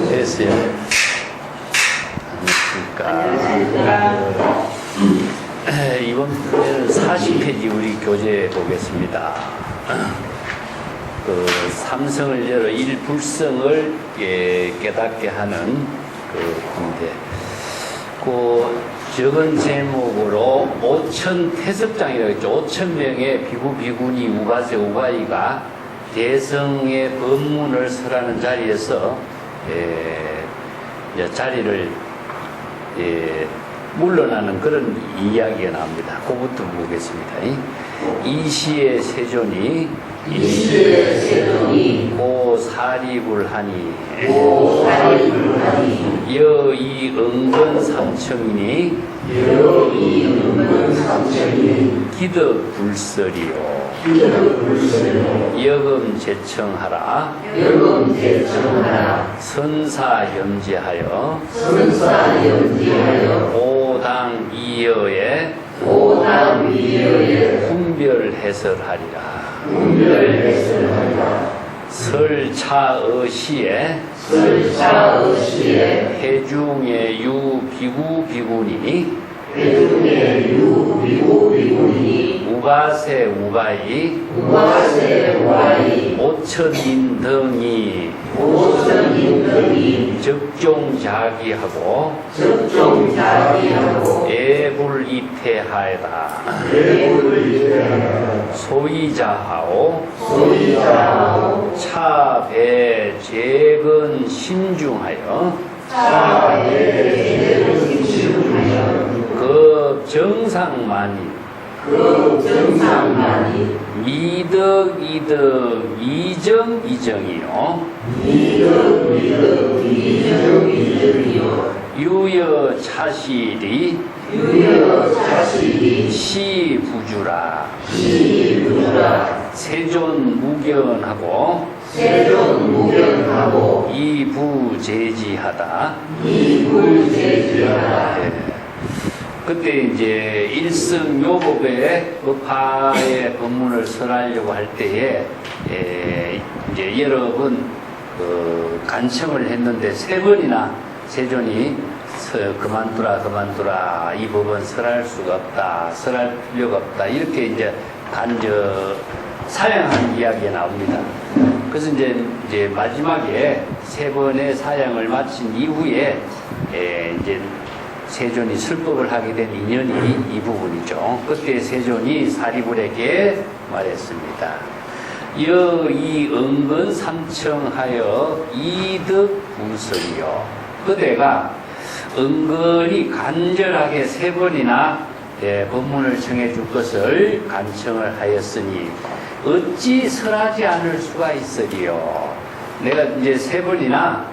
됐어요. 안녕하십니까. 이번 편에는 40페이지 우리 교재 보겠습니다. 그 삼성을 열어 일불성을 깨닫게 하는 그 문제. 그 적은 제목으로 5천 태석장이라고 했죠. 5천 명의 비구 비구니 우가세 우가이가 대성의 법문을 설하는 자리에서 이제 자리를 물러나는 그런 이야기가 나옵니다. 그것부터 보겠습니다. 이시의 세존이 고 사리불하니 여이 은근 삼청이니 기덕 불설이요 여금 제청하라 선사 염지하여 오당 이여에 분별 해설하리라. 설차의시에 해중의 유 비구 비구니 우가세 우가이 오천인 등이 적종자기하고 애불이태하에다 소이자하오 차배 재근 신중하여 그 정상만이 미덕 이덕 이정 이정이요 유여 차실이 시부주라 세존 무견하고 이부제지하다. 그때 이제 일승요법의 법화의 법문을 설하려고 할 때에 이제 여러 번 간청을 했는데 3번이나 세존이 그만두라 이 법은 설할 수가 없다, 설할 필요가 없다, 이렇게 이제 사양한 이야기가 나옵니다. 그래서 이제 마지막에 3번의 사양을 마친 이후에 이제 세존이 설법을 하게 된 인연이 이 부분이죠. 그때 세존이 사리불에게 말했습니다. 여이 은근 삼청하여 이득 분설이요. 그대가 은근히 간절하게 3번이나 법문을 청해 줄 것을 간청을 하였으니 어찌 설하지 않을 수가 있으리요. 내가 이제 3번이나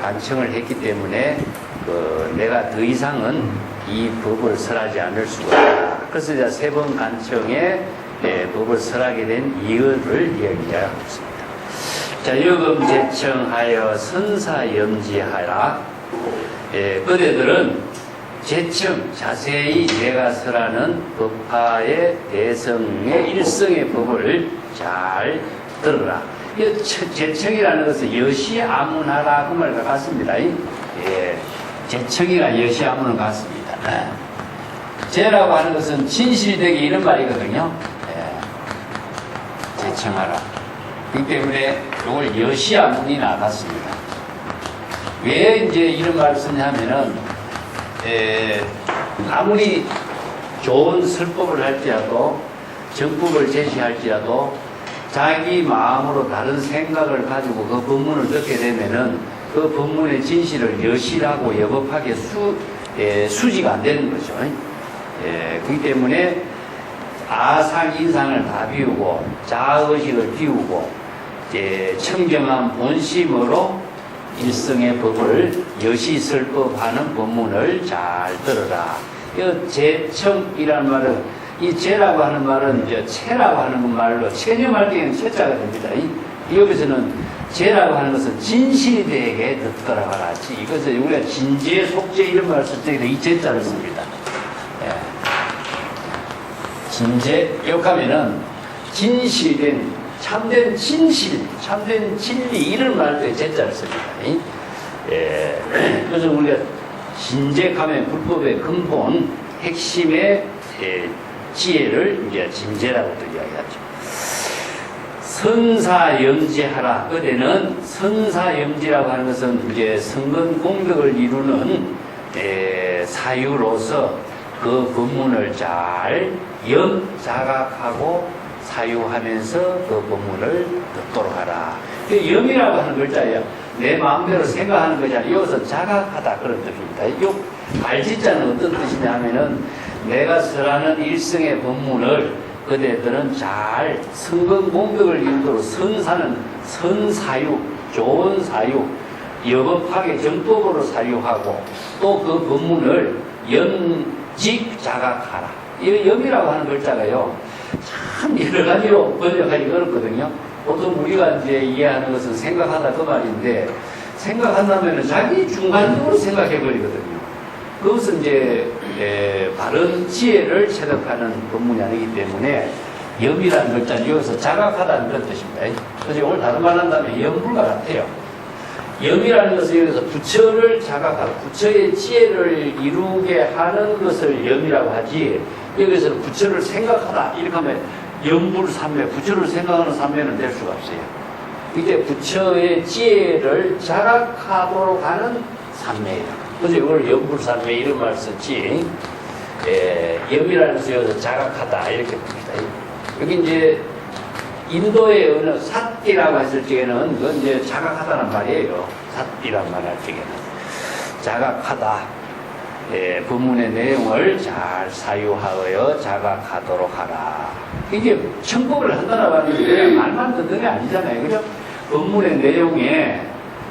간청을 했기 때문에 내가 더 이상은 이 법을 설하지 않을 수가 없다. 그래서 이제 3번 간청에 법을 설하게 된 이유를 이야기하고 있습니다. 자, 여금 제청하여 선사 염지하라. 그대들은 제청, 자세히 내가 설하는 법화의 대성의 일성의 법을 잘 들어라. 제청이라는 것은 여시아문하라 그 말과 같습니다. 제청이가 여시아문은 같습니다. 제라고 하는 것은 진실되게 이런 말이거든요. 제청하라. 그렇기 때문에 이걸 여시아문이나 같습니다. 왜 이제 이런 말을 쓰냐면은 아무리 좋은 설법을 할지라도 정법을 제시할지라도 자기 마음으로 다른 생각을 가지고 그 법문을 듣게 되면은 그 법문의 진실을 여실하고 여법하게 수지가 안 되는 거죠. 그렇기 때문에 아상 인상을 다 비우고 자아의식을 비우고 청정한 본심으로 일성의 법을 여시설법하는 법문을 잘 들어라. 이 제청이라는 말은, 이 제라고 하는 말은 이제 체라고 하는 말로 체념할 때는 체자가 됩니다. 여기서는 제라고 하는 것은 진실되게 듣더라 하라. 이것은 우리가 진제, 속제 이런 말을 쓸 때 이 제자를 씁니다. 진제, 욕하면은 진실된 참된 진실, 참된 진리 이런 말할 때 제자를 씁니다. 예. 그래서 우리가 진제감의 불법의 근본 핵심의 지혜를 이제 진제라고도 이야기하죠. 선사영지하라. 그때는 선사영지라고 하는 것은 이제 성근공덕을 이루는 사유로서 그 법문을 잘 자각하고 사유하면서 그 법문을 듣도록 하라. 염이라고 하는 글자예요. 내 마음대로 생각하는 거잖아요. 여기서 자각하다 그런 뜻입니다. 이 발지자는 어떤 뜻이냐 하면은 내가 설하는 일성의 법문을 그대들은 잘 성근공덕을 이루도록 선사유, 좋은 사유, 여법하게 정법으로 사유하고 또 그 법문을 자각하라. 이 염이라고 하는 글자가요, 참 여러 가지로 번역하기 어렵거든요. 보통 우리가 이제 이해하는 것은 생각하다 그 말인데, 생각한다면 자기 중간적으로 생각해 버리거든요. 그것은 이제 바른 지혜를 체득하는 법문이 아니기 때문에 염이라는 글자는 여기서 자각하다는 그런 뜻입니다. 그래서 오늘 다른 말 한다면 염불과 같아요. 염이라는 것은 여기서 부처를 자각하고 부처의 지혜를 이루게 하는 것을 염이라고 하지, 여기서는 부처를 생각하다 이렇게 하면 염불삼매, 부처를 생각하는 삼매는 될 수가 없어요. 이제 부처의 지혜를 자각하도록 하는 삼매예요. 그래서 이걸 염불삼매 이런 말 썼지, 염이라는 것은 여기서 자각하다 이렇게 봅니다. 여기 이제 인도의 어느 삿띠라고 했을 적에는 그건 이제 자각하다는 말이에요. 삿띠란 말 할 적에는 자각하다. 법문의 내용을 잘 사유하여 자각하도록 하라. 이게 청법을 한다라고 하는데 말만 듣는 게 아니잖아요. 그죠? 법문의 내용에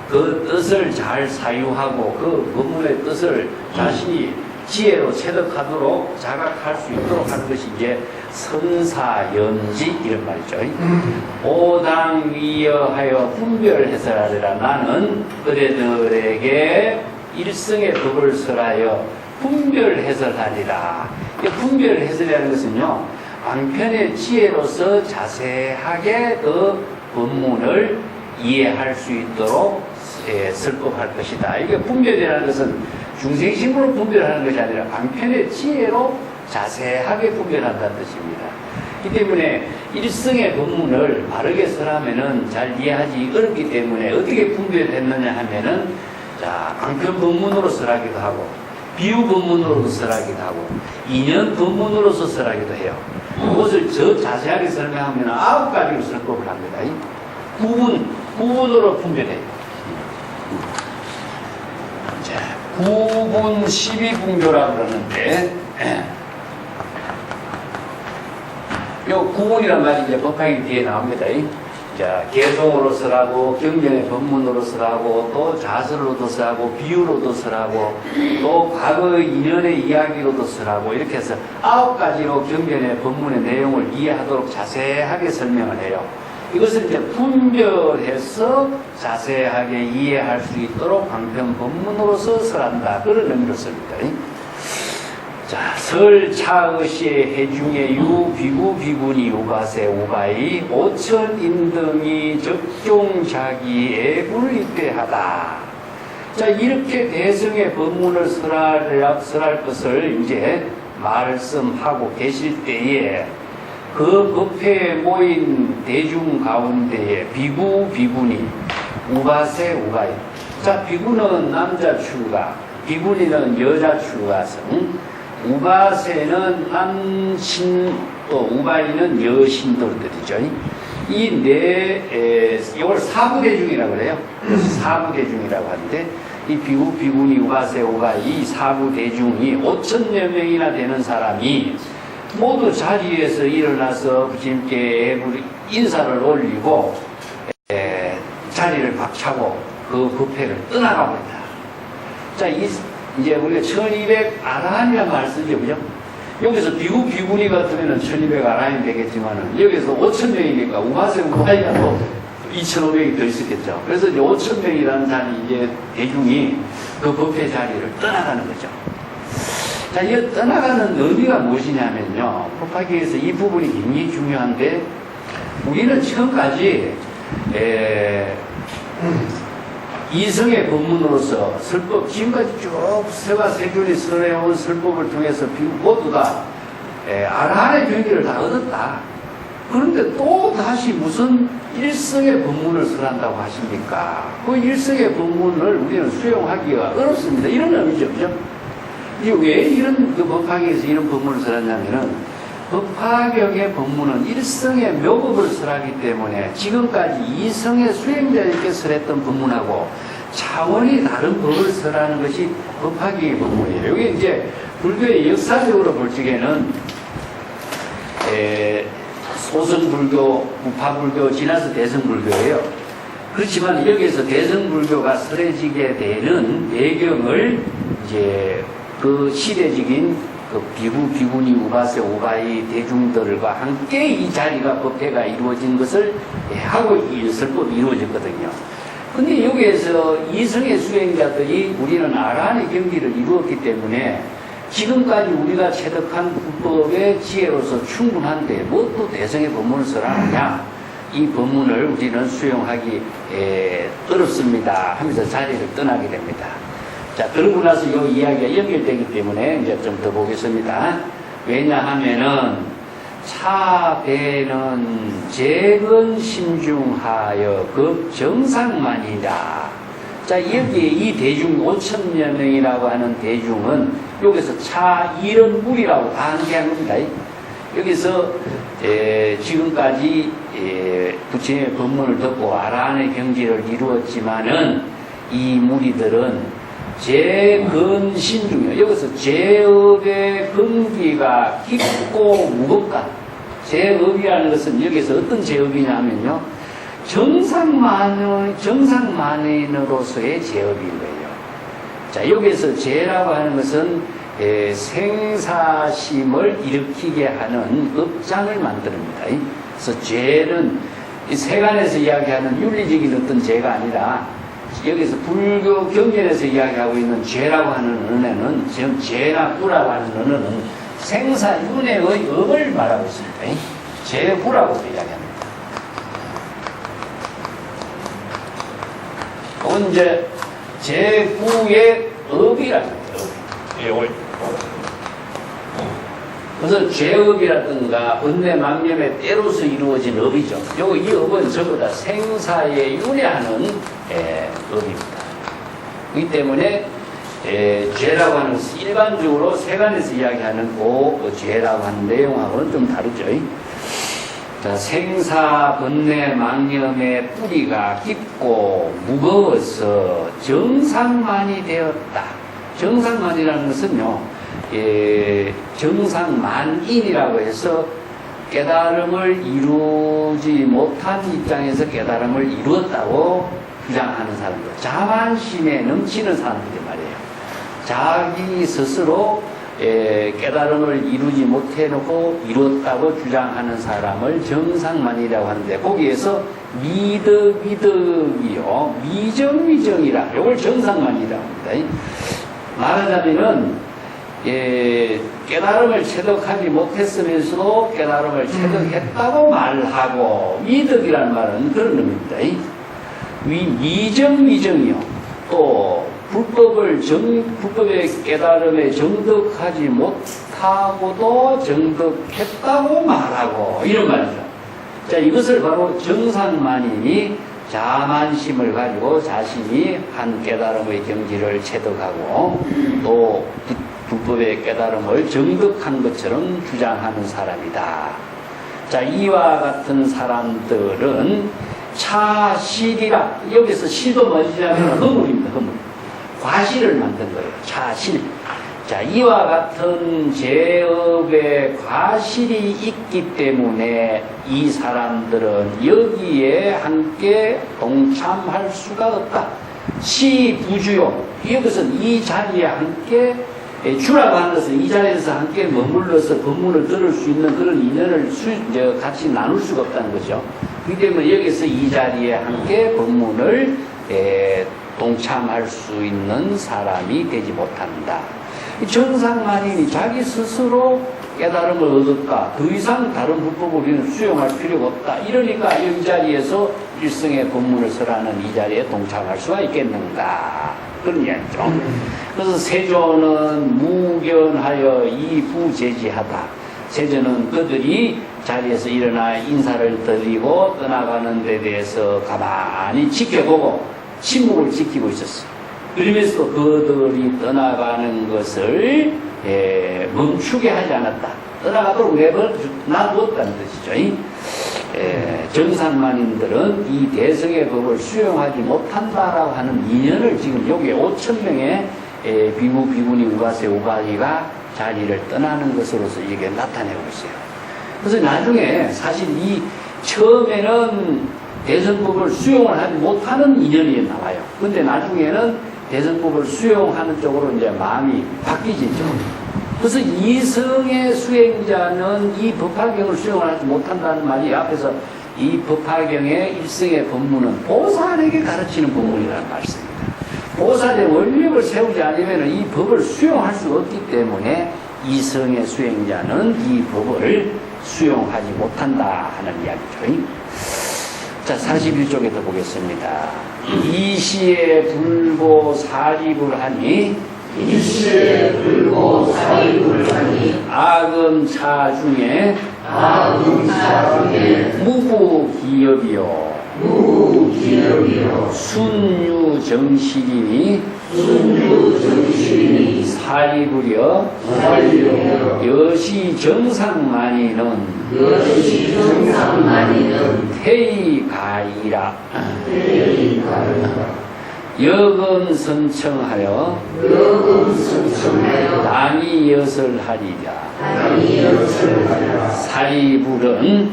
그 뜻을 잘 사유하고 그 법문의 뜻을 자신이 지혜로 체득하도록 자각할 수 있도록 하는 것이 이제 선사연지 이런 말이죠. 오당위여하여 분별해설하리라. 나는 그대들에게 일성의 법을 설하여 분별해설하리라. 분별해설이라는 것은요, 방편의 지혜로서 자세하게 그 법문을 이해할 수 있도록 설법할 것이다. 이게 분별이라는 것은 중생심으로 분별하는 것이 아니라 방편의 지혜로 자세하게 분별한다는 뜻입니다. 이 때문에 일성의 법문을 바르게 설하면은 잘 이해하기 어렵기 때문에 어떻게 분별했느냐 하면은, 자, 방편 법문으로 설하기도 하고, 비유 법문으로도 설하기도 하고, 인연 법문으로서 설하기도 해요. 그것을 더 자세하게 설명하면 9가지로 설법을 합니다. 구분으로 분별해요. 구분 12분교라고 그러는데, 요 구분이란 말이 이제 법화기 뒤에 나옵니다. 자, 개송으로 설하고, 경전의 법문으로 설하고, 또 자설로도 설하고, 비유로도 설하고, 또 과거 인연의 이야기로도 설하고, 이렇게 해서 9가지로 경전의 법문의 내용을 이해하도록 자세하게 설명을 해요. 이것을 이제 분별해서 자세하게 이해할 수 있도록 방편 법문으로서 설한다. 그런 의미로 씁니다. 자, 설차의시의 해중의 유, 비구, 비구니, 우가세, 우가이, 오천인등이 적종자기에 불입대하다. 자, 이렇게 대성의 법문을 설할 것을 이제 말씀하고 계실 때에 그 법회에 모인 대중 가운데에 비구, 비구니, 우가세, 우가이. 자, 비구는 남자 출가, 비구니는 여자 출가성, 우가세는 남신, 또 우가이는 여신들 뜻이죠. 이걸 사부대중이라고 그래요. 사부대중이라고 하는데, 이 비구, 비구니, 우가세, 우가이, 이 사부대중이 5천여 명이나 되는 사람이 모두 자리에서 일어나서 부처님께 인사를 올리고 자리를 박차고 그 법회를 떠나갑니다. 자, 이제 우리가 1200 아라한이라는 말 쓰죠, 그죠? 여기서 비구, 비구니 같으면 1200 아라한이 되겠지만은 여기서 5,000명이니까 우가세, 우가이가 또 2,500이 더 있었겠죠. 그래서 이제 5,000명이라는 자리 이제 대중이 그 법회 자리를 떠나가는 거죠. 자, 이 떠나가는 의미가 무엇이냐면요, 법화기에서 이 부분이 굉장히 중요한데, 우리는 지금까지 이성의 법문으로서 설법, 지금까지 쭉 세가 세균이 설해온 설법을 통해서 모두 다 아라한의 경기를 다 얻었다. 그런데 또 다시 무슨 일성의 법문을 설한다고 하십니까? 그 일성의 법문을 우리는 수용하기가 어렵습니다. 이런 의미죠. 그죠? 왜 이런 그 법화경에서 이런 법문을 설하냐면은 법화경의 법문은 일성의 묘법을 설하기 때문에 지금까지 이성의 수행자에게 설했던 법문하고 차원이 다른 법을 설하는 것이 법화경의 법문이에요. 여기 이제 불교의 역사적으로 볼 적에는 소승불교, 우파불교, 지나서 대승불교예요. 그렇지만 여기에서 대승불교가 설해지게 되는 배경을 이제 그 시대적인 그 비구, 비구니, 우바세, 우바이 대중들과 함께 이 자리가 법회가 이루어진 것을 하고 설법이 이루어졌거든요. 근데 여기에서 이성의 수행자들이 우리는 아라한의 경기를 이루었기 때문에 지금까지 우리가 체득한 불법의 지혜로서 충분한데 뭐 또 대성의 법문을 설하느냐, 이 법문을 우리는 수용하기 어렵습니다 하면서 자리를 떠나게 됩니다. 자, 그러고 나서 이 이야기가 연결되기 때문에 이제 좀 더 보겠습니다. 왜냐하면은 차배는 재건심중하여 급정상만이다. 자, 여기에 이 대중 5천여 명이라고 하는 대중은 여기서 차, 이런 물이라고 다 한계한 겁니다. 여기서 지금까지 부처님의 법문을 듣고 아라한의 경지를 이루었지만은 이 무리들은 재근심중이요. 여기서 재업의 근기가 깊고 무겁다. 재업이라는 것은 여기서 어떤 재업이냐 하면요, 정상만인으로서의 재업인 거예요. 자, 여기서 재라고 하는 것은 생사심을 일으키게 하는 업장을 만듭니다. 그래서 죄는 세간에서 이야기하는 윤리적인 어떤 죄가 아니라 여기서 불교 경전에서 이야기하고 있는 죄라고 하는 은혜는, 지금 죄나 구라고 하는 은혜는 생사윤회의 업을 말하고 있습니다. 죄구라고 이야기합니다. 그건 이제 죄구의 업이라는 거예요. 그래서 죄업이라든가 번뇌망념의 때로서 이루어진 업이죠. 이 업은 전부 다 생사에 윤회하는 업입니다. 그렇기 때문에 죄라고 하는 것은 일반적으로 세간에서 이야기하는 그 죄라고 하는 내용하고는 좀 다르죠. 자, 생사 번뇌망념의 뿌리가 깊고 무거워서 정상만이 되었다. 정상만이라는 것은요, 정상만인이라고 해서 깨달음을 이루지 못한 입장에서 깨달음을 이루었다고 주장하는 사람들, 자만심에 넘치는 사람들이 말이에요. 자기 스스로 깨달음을 이루지 못해놓고 이뤘다고 주장하는 사람을 정상만이라고 하는데, 거기에서 미덕이요, 미정이라 이걸 정상만이라고 합니다. 말하자면은 깨달음을 체득하지 못했으면서도 깨달음을 체득했다고 말하고, 미덕이라는 말은 그런 의미입니다. 미정이요, 또 불법의 깨달음에 정득하지 못하고도 정득했다고 말하고, 이런 말이죠. 자, 이것을 바로 정상만인이 자만심을 가지고 자신이 한 깨달음의 경지를 체득하고 또 불법의 깨달음을 정득한 것처럼 주장하는 사람이다. 자, 이와 같은 사람들은 차실이라, 여기서 실도 뭐냐면 허물입니다. 허물. 과실을 만든 거예요. 차실. 자, 이와 같은 죄업의 과실이 있기 때문에 이 사람들은 여기에 함께 동참할 수가 없다. 시부주요. 이것은 이 자리에 함께, 주라고 하는 것은 이 자리에서 함께 머물러서 법문을 들을 수 있는 그런 인연을 같이 나눌 수가 없다는 거죠. 그렇기 때문에 여기서 이 자리에 함께 법문을 동참할 수 있는 사람이 되지 못한다. 정상만인이 자기 스스로 깨달음을 얻었다. 더 이상 다른 불법을 우리는 수용할 필요가 없다. 이러니까 이 자리에서 일성의 법문을 설하는 이 자리에 동참할 수가 있겠는가. 그런 이야기죠. 그래서 세조는 무견하여 이부제지하다. 세조는 그들이 자리에서 일어나 인사를 드리고 떠나가는 데 대해서 가만히 지켜보고 침묵을 지키고 있었어. 그러면서 그들이 떠나가는 것을 멈추게 하지 않았다. 떠나가도록 놔두었다는 뜻이죠. 정상만인들은 이 대성의 법을 수용하지 못한다라고 하는 인연을 지금 여기에 5,000명의 비구, 비구니, 우가세, 우가리가 자리를 떠나는 것으로서 이게 나타내고 있어요. 그래서 나중에 사실 이 처음에는 대성법을 수용을 하지 못하는 인연이 나와요. 근데 나중에는 대성법을 수용하는 쪽으로 이제 마음이 바뀌지죠. 그래서 이성의 수행자는 이 법화경을 수용을 하지 못한다는 말이 앞에서 이 법화경의 일성의 법문은 보살에게 가르치는 법문이라는 말씀입니다. 보살의 원력을 세우지 않으면 이 법을 수용할 수 없기 때문에 이성의 수행자는 이 법을 수용하지 못한다 하는 이야기죠. 자, 41쪽에 더 보겠습니다. 이시에 불고 사리불하니 이시에 불고 사리불하니 악음차 중에 무부기업이요 순유정실이니 사리불여 여시정상만이는 태이가이라 여금선청하여 남이 여설하리라. 사리불은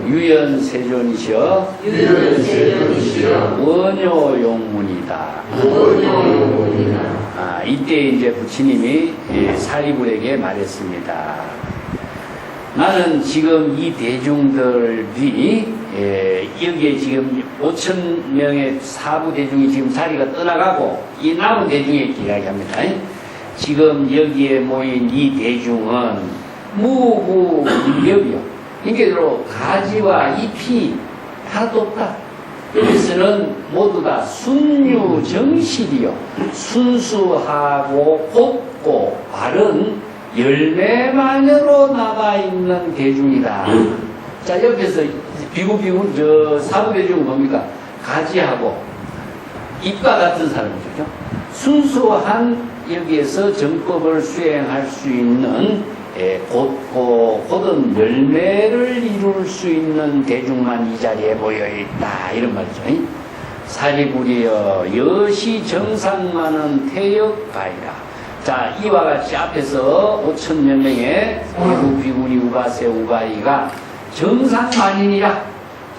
유연세존이시여 원효용문이다. 이때 이제 부처님이 사리불에게 말했습니다. 나는 지금 이 대중들이 여기에 지금 5,000명의 사부 대중이 지금 자리가 떠나가고 이 남은 대중에 이야기합니다. 지금 여기에 모인 이 대중은 무부일력이요. 그러니까 가지와 잎이 하나도 없다. 여기서는 모두 다 순유정실이요. 순수하고 곱고 바른 열매만으로 남아있는 대중이다. 자, 옆에서 비구비구 사부대중은 뭡니까? 가지하고 잎과 같은 사람이죠. 순수한 여기에서 정법을 수행할 수 있는 곧고 곧은 열매를 이룰 수 있는 대중만 이 자리에 모여있다. 이런 말이죠. 사리불이여 여시정상만은 태역가이라. 자, 이와 같이 앞에서 5,000여 명의 비구, 비구니, 우가세, 우가이가 정상만인이라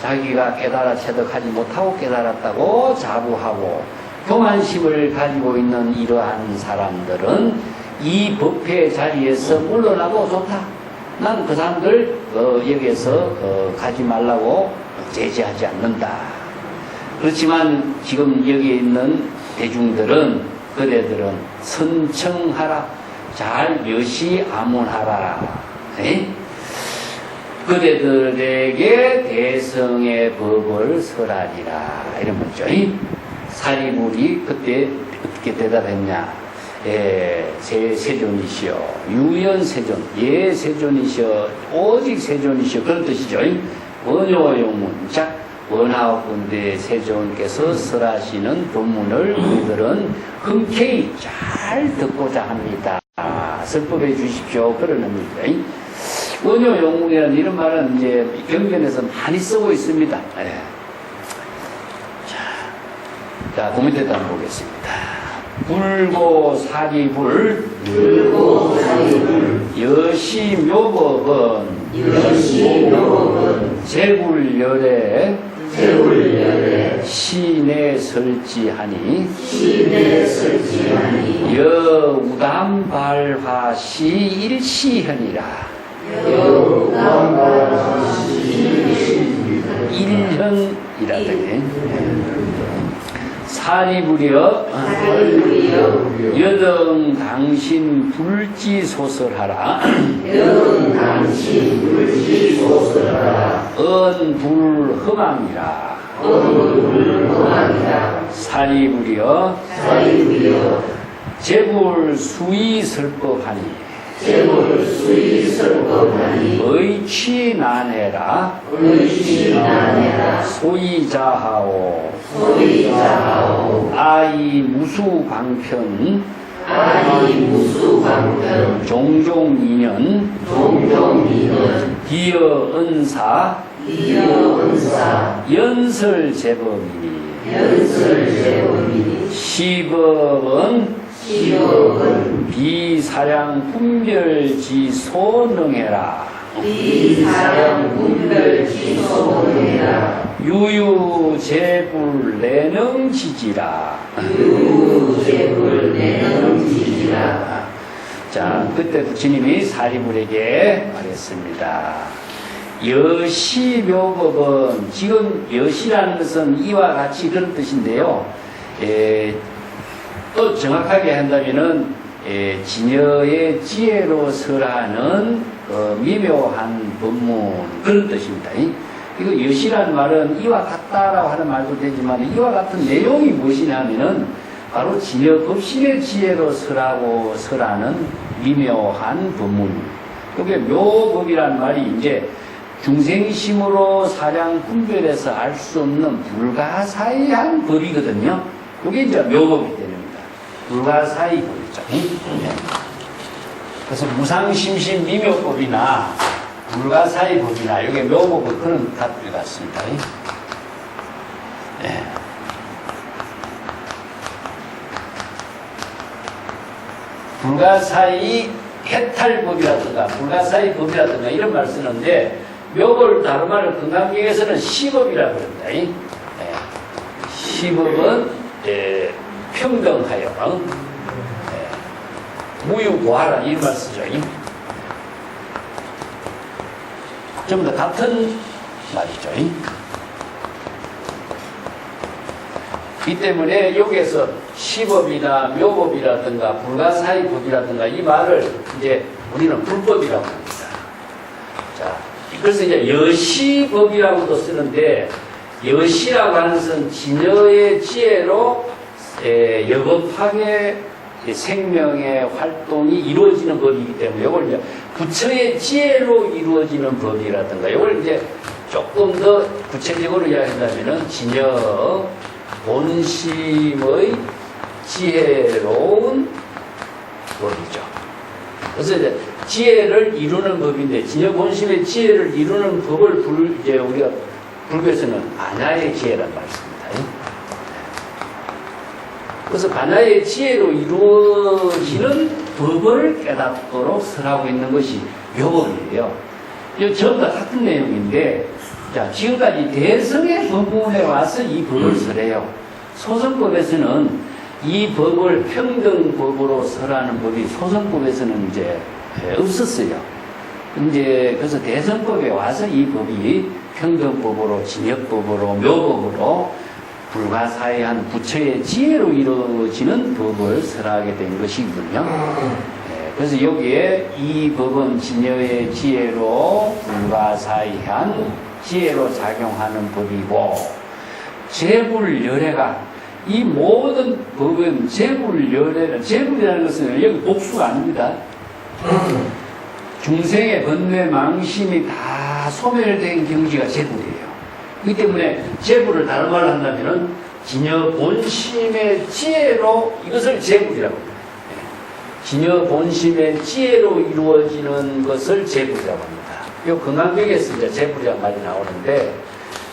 자기가 깨달아 체득하지 못하고 깨달았다고 자부하고 교만심을 가지고 있는 이러한 사람들은 이 법회 자리에서 물러나도 좋다. 난 그 사람들 여기에서 가지 말라고 제지하지 않는다. 그렇지만 지금 여기 있는 대중들은 그대들은 선청하라. 잘 여시아문하라. 그대들에게 대성의 법을 설하리라. 이런 거죠. 사리불이 그때 어떻게 대답했냐. 세존이시여 유연세존 예세존이시여 오직 세존이시여 그런 뜻이죠. 원효용문. 자, 원하옵건대 세존께서 설하시는 법문을 우리들은 흔쾌히 잘 듣고자 합니다. 설법해 주십시오. 그런 의미입니다. 원효용문이라는 이런 말은 이제 경전에서 많이 쓰고 있습니다. 자, 그 밑에도 한번 보겠습니다. 불고 사리불 여시묘법은 제불열에 시내 설지하니 여우담발화시 일시현이라. 일현이라더니 사리부려 사리부려 여등 당신 불지소설하라 여등 당신 불지소설하라 언불허망이라 언불허망이라 사리부려 재불수의설법하니 재불수의설법하니 의취난해라 소이자하오 아이무수방편 종종인연 기여은사 연설제법이니 시법은 비사량 분별지소능해라 유유제불내능지지라 자, 그때 부처님이 사리불에게 말했습니다. 여시묘법은 지금 여시라는 것은 이와 같이 그런 뜻인데요. 또 정확하게 한다면은 진여의 지혜로 설하는 미묘한 법문 그런 뜻입니다. 이거 여시라는 말은 이와 같다라고 하는 말도 되지만 이와 같은 내용이 무엇이냐면은 바로 진여 법신의 지혜로 설하는 미묘한 법문. 그게 묘법이라는 말이 이제 중생심으로 사량 분별해서 알 수 없는 불가사의한 법이거든요. 그게 이제 묘법이 됩니다. 불가사의 법이죠. 그래서 무상심심 미묘법이나 불가사의 법이나 이게 묘법은 그런 답들 같습니다. 네. 불가사의 해탈법이라든가 불가사의 법이라든가 이런 말 쓰는데 묘법을 다른 말을 건강경에서는 시법이라고 합니다. 시법은 평등하여 무유고하라 이런 말 쓰죠. 전부 다 같은 말이죠. 이 때문에 여기에서 시법이나 묘법이라든가 불가사의법이라든가 이 말을 이제 우리는 불법이라고 합니다. 자, 그래서 이제 여시법이라고도 쓰는데 여시라고 하는 것은 진여의 지혜로 여법하게 생명의 활동이 이루어지는 법이기 때문에 이걸 이제 부처의 지혜로 이루어지는 법이라든가 이걸 이제 조금 더 구체적으로 이야기한다면은 진여 본심의 지혜로운 법이죠. 그래서 이제 지혜를 이루는 법인데 진여 본심의 지혜를 이루는 법을 이제 우리가 불교에서는 반야의 지혜란 말씀입니다. 그래서 반야의 지혜로 이루어지는 법을 깨닫도록 설하고 있는 것이 묘법이에요. 이거 전부 다 같은 내용인데, 자, 지금까지 대성의 법문에 와서 이 법을 설해요. 소선법에서는 이 법을 평등법으로 설하는 법이 소선법에서는 이제 없었어요. 이제 그래서 대성법에 와서 이 법이 평등법으로, 진여법으로, 묘법으로 불가사의한 부처의 지혜로 이루어지는 법을 설하게 된 것이군요. 그래서 여기에 이 법은 진여의 지혜로 불가사의한 지혜로 작용하는 법이고 재불열애가 이 모든 법은 재불이라는 것은 여기 복수가 아닙니다. 중생의 번뇌 망심이 다 소멸된 경지가 재불이에요. 그렇기 때문에 재불을 다른 말로 한다면은 진여 본심의 지혜로 이것을 재불이라고 합니다. 진여 본심의 지혜로 이루어지는 것을 재불이라고 합니다. 이 건강경에서 이제 재불이라는 말이 나오는데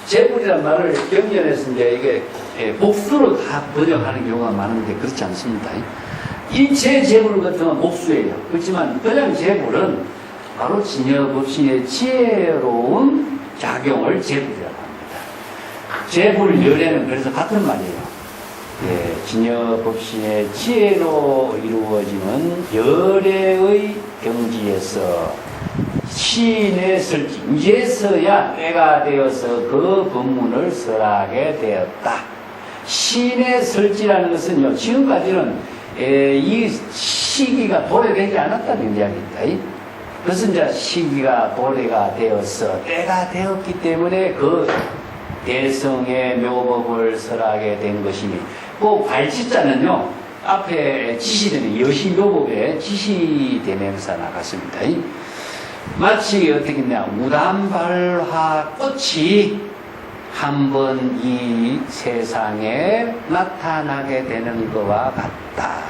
재불이라는 말을 경전에서 이제 이게 복수로 다 번역하는 경우가 많은데 그렇지 않습니다. 일체 재불 같은 건 복수예요. 그렇지만 그냥 재불은 바로 진여 법신의 지혜로운 작용을 재불이라고 합니다. 재불열애는 그래서 같은 말이에요. 진여 법신의 지혜로 이루어지는 열애의 경지에서 시인의 설지 이제서야 때가 되어서 그 법문을 설하게 되었다. 신의 설지라는 것은요, 지금까지는 이 시기가 도래되지 않았다는 이야기입니다. 그것은 이제 시기가 도래가 되어서 때가 되었기 때문에 그 대성의 묘법을 설하게 된 것이니, 그 발치자는요, 앞에 지시되는 여시묘법에 지시되면서 나갔습니다. 마치 어떻게 했냐, 무단발화 꽃이 한번 이 세상에 나타나게 되는 것과 같다.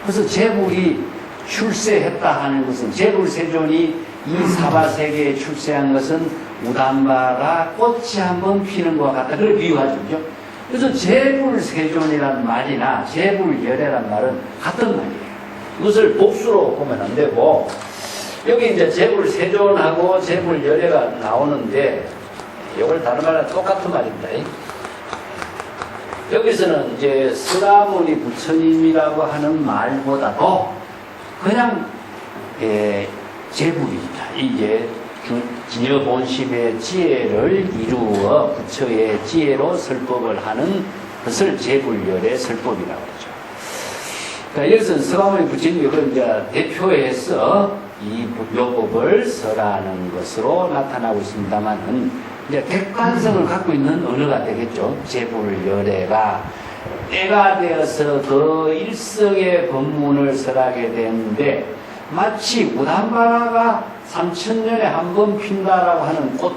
그래서 제불이 출세했다 하는 것은, 제불세존이 이 사바세계에 출세한 것은 무단발화 꽃이 한번 피는 것과 같다. 그걸 비유하죠. 그죠? 그래서 제불세존이라는 말이나 제불열애라는 말은 같은 말이에요. 이것을 복수로 보면 안 되고, 여기 이제 제불세존하고 제불열애가 나오는데, 이걸 다른 말은 똑같은 말입니다. 여기서는 이제 서가모니 부처님이라고 하는 말보다도 그냥 제불입니다. 이제 진여본심의 지혜를 이루어 부처의 지혜로 설법을 하는 것을 제불열의 설법이라고 그러죠. 그러니까 여기서는 서가모니 부처님이 이걸 이제 대표해서 이 묘법을 설하는 것으로 나타나고 있습니다만은, 이제 객관성을 갖고 있는 언어가 되겠죠. 제불열애가 때가 되어서 그 일성의 법문을 설하게 되는데, 마치 우단바라가 3000년에 한 번 핀다라고 하는 꽃,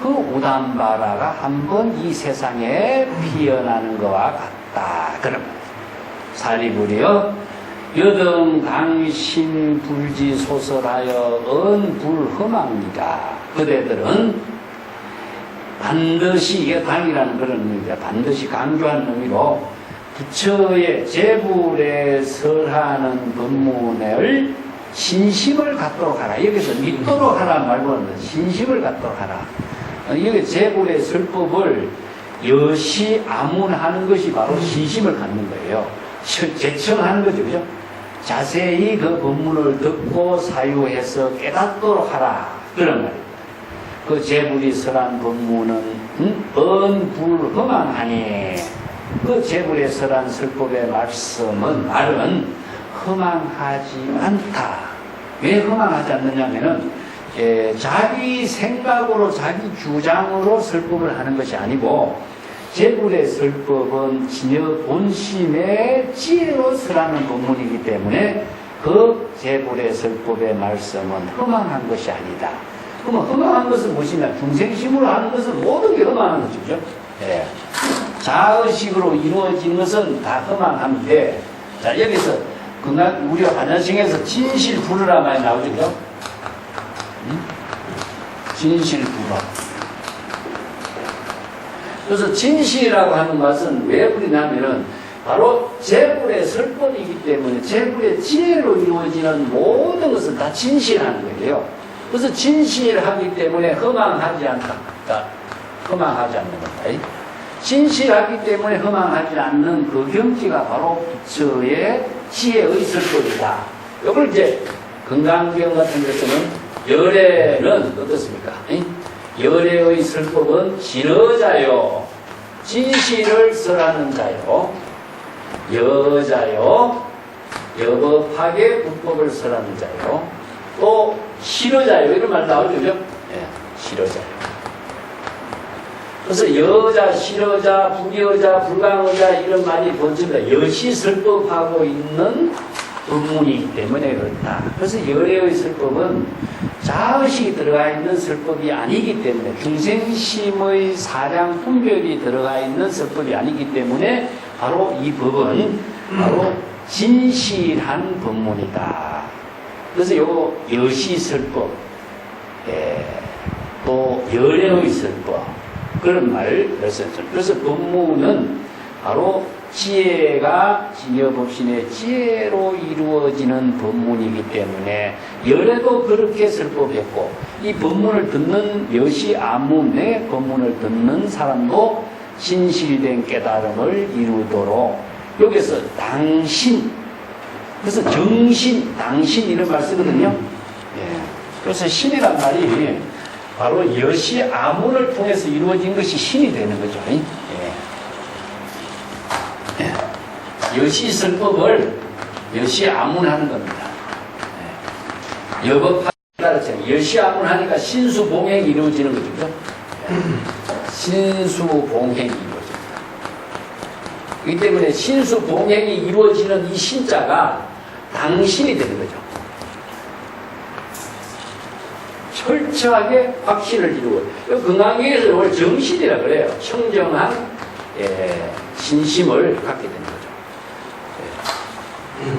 그 우단바라가 한 번 이 세상에 피어나는 것과 같다. 그럼 사리불이여 여등 당신 불지 소설하여 언불허망이다. 그대들은 반드시, 이게 당이라는 그런 의미입니다. 반드시 강조하는 의미로 부처의 제불에 설하는 법문을 신심을 갖도록 하라. 여기서 믿도록 하라 말고는 신심을 갖도록 하라. 여기 제불의 설법을 여시 아문하는 것이 바로 신심을 갖는 거예요. 제청하는 거죠. 그죠? 자세히 그 법문을 듣고 사유해서 깨닫도록 하라. 그런 말입니다. 그 제불이 설한 법문은 언불허망하니, 그 제불에 설한 설법의 말은 허망하지 않다. 왜 허망하지 않느냐면은 자기 생각으로 자기 주장으로 설법을 하는 것이 아니고, 제불의 설법은 진여 본심의 지혜로 설하는 법문이기 때문에 그 제불의 설법의 말씀은 허망한 것이 아니다. 그러면 허망한 것은 무엇이냐? 중생심으로 하는 것은 모든 게 허망한 것이죠. 예. 자의식으로 이루어진 것은 다 허망한데, 자, 여기서 우리가 반야성에서 진실불허라 많이 나오죠. 진실불허. 그래서 진실이라고 하는 것은 왜 부리냐면은 바로 제불의 설법이기 때문에 제불의 지혜로 이루어지는 모든 것은 다 진실하는 거예요. 그래서 진실하기 때문에 허망하지 않다. 허망하지 않는 겁니다. 진실하기 때문에 허망하지 않는 그 경지가 바로 부처의 지혜의 설법이다. 이걸 이제 건강경 같은 것은 열애는 어떻습니까? 열애의 설법은 진어자요, 진실을 설하는 자요, 여자요, 여법하게 불법을 설하는 자요, 또 실어자요. 이런 말 나오죠. 그죠? 예, 실어자요. 그래서 여자, 실어자, 불여자, 불강의자 이런 말이 번집니다. 여시설법하고 있는 법문이기 때문에 그렇다. 그래서 열애의 설법은 자의식이 들어가 있는 설법이 아니기 때문에, 중생심의 사량 분별이 들어가 있는 설법이 아니기 때문에 바로 이 법은 바로 진실한 법문이다. 그래서 요 여시설법, 또 열애의 설법, 그런 말을 했었죠. 그래서 법문은 바로 지혜가 진여법신의 지혜로 이루어지는 법문이기 때문에 열애도 그렇게 설법했고, 이 법문을 듣는 여시 아문의 법문을 듣는 사람도 진실된 깨달음을 이루도록, 여기서 당신, 그래서 정신, 당신 이런 말 쓰거든요. 그래서 신이란 말이 바로 여시 아문을 통해서 이루어진 것이 신이 되는 거죠. 여시설법을 여시아문하는 겁니다. 여법하에 따라서 여시아문하니까 신수봉행이 이루어지는 거죠. 신수봉행이 이루어집니다. 그렇기 때문에 신수봉행이 이루어지는 이 신자가 당신이 되는 거죠. 철저하게 확신을 이루고, 건강계에서 이걸 정신이라 그래요. 청정한 신심을 갖게 되는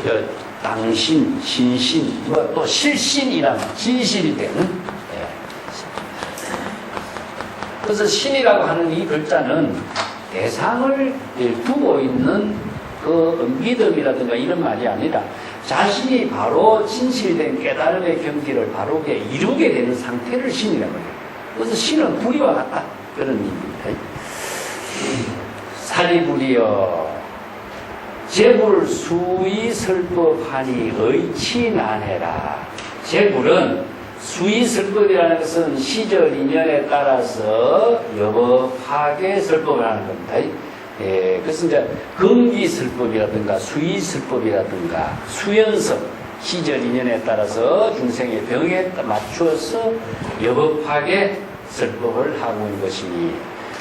거죠. 당신, 신신, 또 실신이라는 진실이 되는. 그래서 신이라고 하는 이 글자는 대상을 두고 있는 그 믿음이라든가 이런 말이 아니라 자신이 바로 진실된 깨달음의 경지를 바로게 이루게 되는 상태를 신이라고 해요. 그래서 신은 불이와 같다. 그런 의미입니다. 사리불이여 재불 수의설법하니 의치난해라. 재불은 수의설법이라는 것은 시절 인연에 따라서 여법하게 설법을 하는 겁니다. 그래서 이제 금기설법이라든가 수의설법이라든가 수연설, 시절 인연에 따라서 중생의 병에 맞추어서 여법하게 설법을 하고 있는 것이니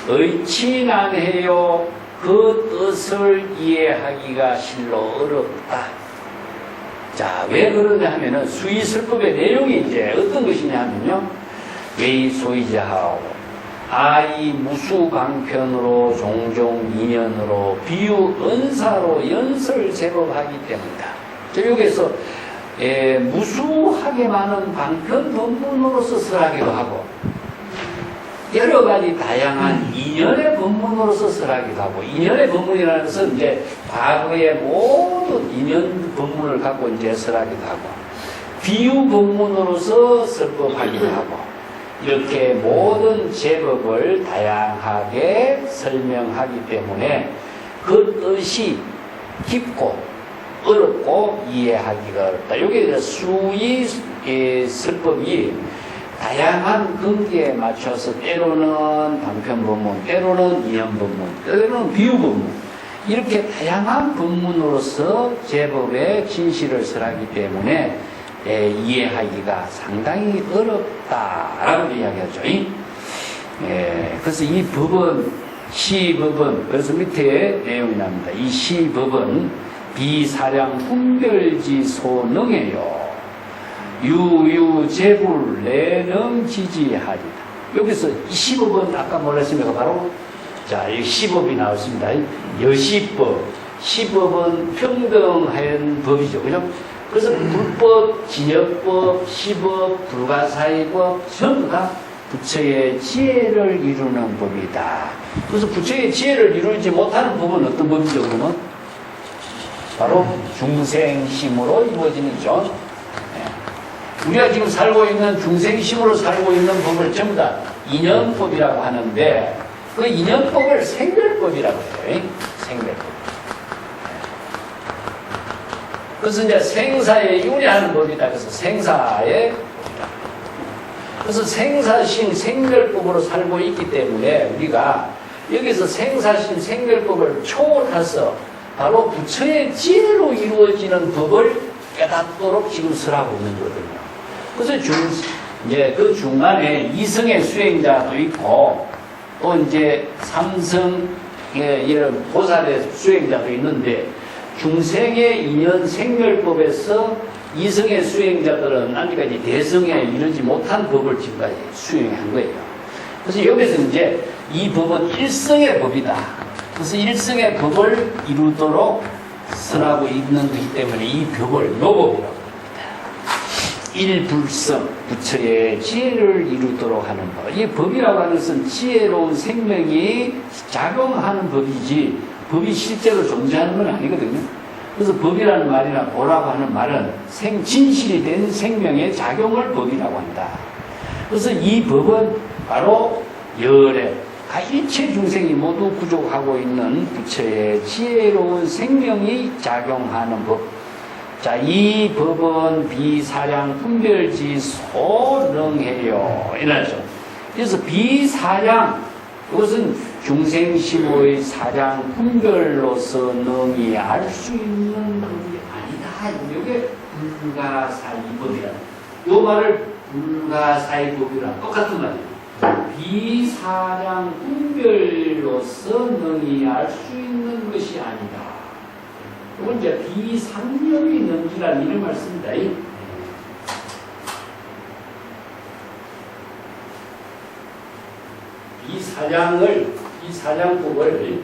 의치난해요. 그 뜻을 이해하기가 실로 어렵다. 자, 왜 그러냐 하면은 수의설법의 내용이 이제 어떤 것이냐 하면요. 외소이자하오 아이 무수방편으로 종종 인연으로 비유 은사로 연설 제법하기 때문이다. 여기에서 무수하게 많은 방편 법문으로서 설하기도 하고 여러 가지 다양한 인연의 법문으로서 설하기도 하고, 인연의 법문이라는 것은 이제 과거의 모든 인연 법문을 갖고 이제 설하기도 하고, 비유 법문으로서 설법하기도 하고, 이렇게 모든 제법을 다양하게 설명하기 때문에 그 뜻이 깊고 어렵고 이해하기가 어렵다. 여기 수의 설법이 다양한 근기에 맞춰서 때로는 방편법문, 때로는 이연법문, 때로는 비유법문, 이렇게 다양한 법문으로서 제법의 진실을 설하기 때문에 이해하기가 상당히 어렵다라고 이야기하죠. 그래서 이 법은, 시법은, 그래서 밑에 내용이 납니다. 이 시법은 비사량 분별지소능해요. 유유제불 내능지지하리다. 여기서 이 시법은 아까 뭐라 했습니까? 바로 자, 이 시법이 나왔습니다. 여시법, 시법은 평등한 법이죠. 그죠? 그래서 불법, 진역법, 시법, 불가사의법 전부 다 부처의 지혜를 이루는 법이다. 그래서 부처의 지혜를 이루지 못하는 법은 어떤 법이죠? 그러면 바로 중생심으로 이루어지는 거죠. 우리가 지금 살고 있는 중생심으로 살고 있는 법을 전부 다 인연법이라고 하는데 그 인연법을 생멸법이라고 해요. 생멸법. 그래서 이제 생사에 윤회하는 법이다. 그래서 생사의 법이다. 그래서 생사심 생멸법으로 살고 있기 때문에 우리가 여기서 생사심 생멸법을 초월해서 바로 부처의 지혜로 이루어지는 법을 깨닫도록 지금 설하고 있는 거거든요. 그래서 이제 그 중간에 이성의 수행자도 있고, 또 이제 삼성의 이런 보살의 수행자도 있는데, 중생의 인연 생멸법에서 이성의 수행자들은 아직까지 대성에 이르지 못한 법을 지금까지 수행한 거예요. 그래서 여기서 이제 이 법은 일성의 법이다. 그래서 일성의 법을 이루도록 설하고 있는 것이기 때문에 이 법을 요법이라고 합니다. 일불성, 부처의 지혜를 이루도록 하는 법. 이 법이라고 하는 것은 지혜로운 생명이 작용하는 법이지 법이 실제로 존재하는 건 아니거든요. 그래서 법이라는 말이나 보라고 하는 말은 진실이 된 생명의 작용을 법이라고 한다. 그래서 이 법은 바로 열애, 일체 중생이 모두 구족하고 있는 부처의 지혜로운 생명이 작용하는 법. 자, 이 법은 비사량 분별지 소능해요. 이래서 그래서 비사량 그것은 중생심의 사량 분별로서 능히 알 수 있는 법이 아니다. 이게 불가사의법이라. 요 말을 불가사의법이라 똑같은 말이에요. 비사량 분별로서 능히 알 수 있는 것이 아니다. 이건 이제 비상념이 능지라는 이런 말씀입니다. 비사량법을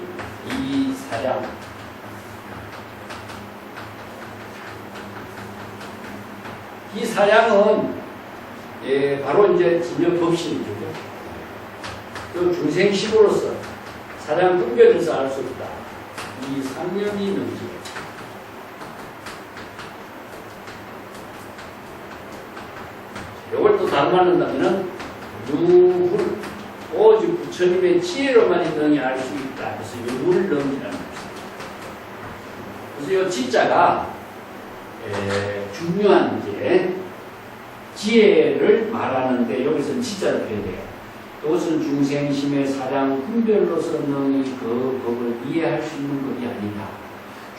비사량은 바로 이제 진여법신이죠. 그 중생심으로서 사량 분별해서 알 수 있다. 이 상념이 능지. 이걸 또 다른 말로 한다면은 유불 오직 부처님의 지혜로만 능히 알 수 있다. 그래서 유불능이라는 것입니다. 그래서 이 지자가 중요한 이제 지혜를 말하는데 여기서는 지자를 표현해요. 그것은 중생심의 사량 분별로서 능히 그 법을 이해할 수 있는 법이 아니다.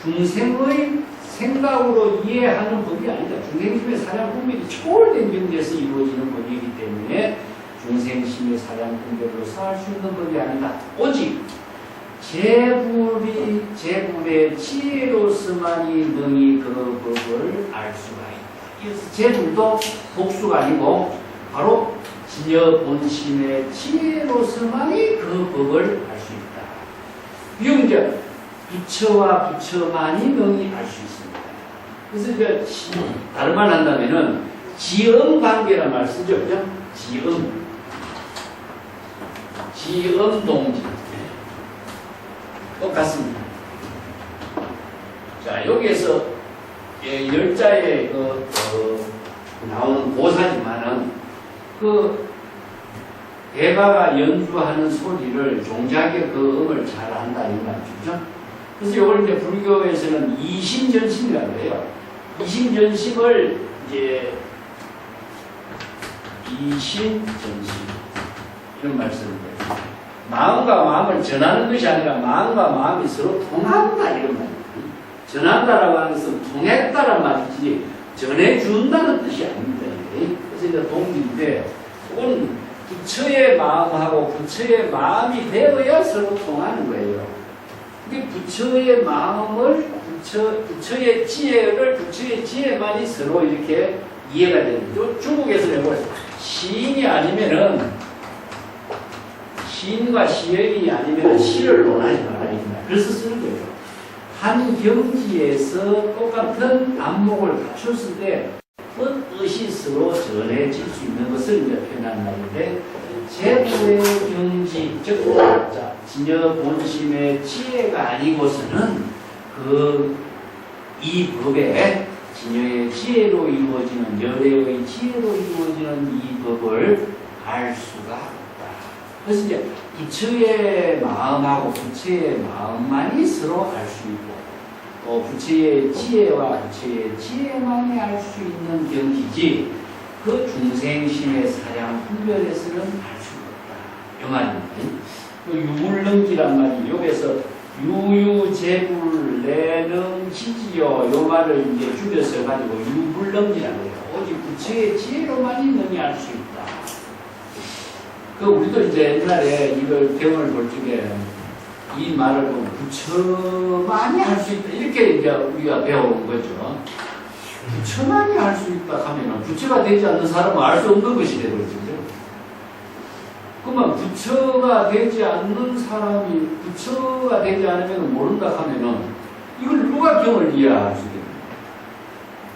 중생의 생각으로 이해하는 법이 아니다. 중생심의 사량 분별이 초월된 경지에서 이루어지는 법이기 때문에 중생심의 사량 분별로서 할 수 있는 법이 아니다. 오직 제불의 지혜로서만이 능히 그 법을 알 수가 있다. 그래서 제불도 복수가 아니고 바로 진여 본심의 지혜로서만이 그 법을 알 수 있다. 비용적 부처와 부처만이 능히 알 수 있습니다. 그래서 이제 다른 말 한다면은 지음 관계란 말 쓰죠, 그죠? 지음 동지 똑같습니다. 자, 여기에서 열자에 나오는 고사지만은 대가가 연주하는 소리를 종자의 그 음을 잘 안다 이 말이죠. 그래서 이걸 이제 불교에서는 이심전심이라고 해요. 이심전심을 이제 이심전심 이런 말씀입니다. 마음과 마음을 전하는 것이 아니라 마음과 마음이 서로 통한다 이런 말입니다. 전한다라고 하는 것은 통했다란 말이지 전해준다는 뜻이 아닙니다. 그래서 이제 동지인데 그건 부처의 마음하고 부처의 마음이 되어야 서로 통하는 거예요. 이게 부처의 마음을 부처의 지혜만이 서로 이렇게 이해가 되는 거죠. 중국에서는 이걸 시인이 아니면은 시인과 시인이 아니면 시를 논하지 말아야 된다. 그래서 쓰는 거예요. 한 경지에서 똑같은 안목을 갖췄을 때 뜻이 서로 전해질 수 있는 것을 이제 표현하는 말인데 제불의 경지, 즉 진여 본심의 지혜가 아니고서는 이 법에 진여의 지혜로 이루어지는 열애의 지혜로 이루어지는 이 법을 알 수가 없다. 그래서 이제 부처의 마음하고 부처의 마음만이 서로 알 수 있고 부처의 지혜와 부처의 지혜만이 알 수 있는 경지지 그 중생심의 사량 분별에서는 알 수가 없다. 이 말입니다. 유불능지란 말이 여기서 유유제불 내능 지지요 이 말을 이제 줄여서 가지고 유불능지라고 해요. 오직 부처의 지혜로만이 능히 알 수 있다. 우리도 이제 옛날에 이걸 경을 볼 적에 이 말을 보면 부처만이 할 수 있다. 이렇게 이제 우리가 배워온 거죠. 부처만이 할 수 있다 하면 부처가 되지 않는 사람은 알 수 없는 것이 되거든요. 그러면 부처가 되지 않는 사람이 부처가 되지 않으면 모른다 하면은 이걸 누가 경을 이해할 수 있겠냐.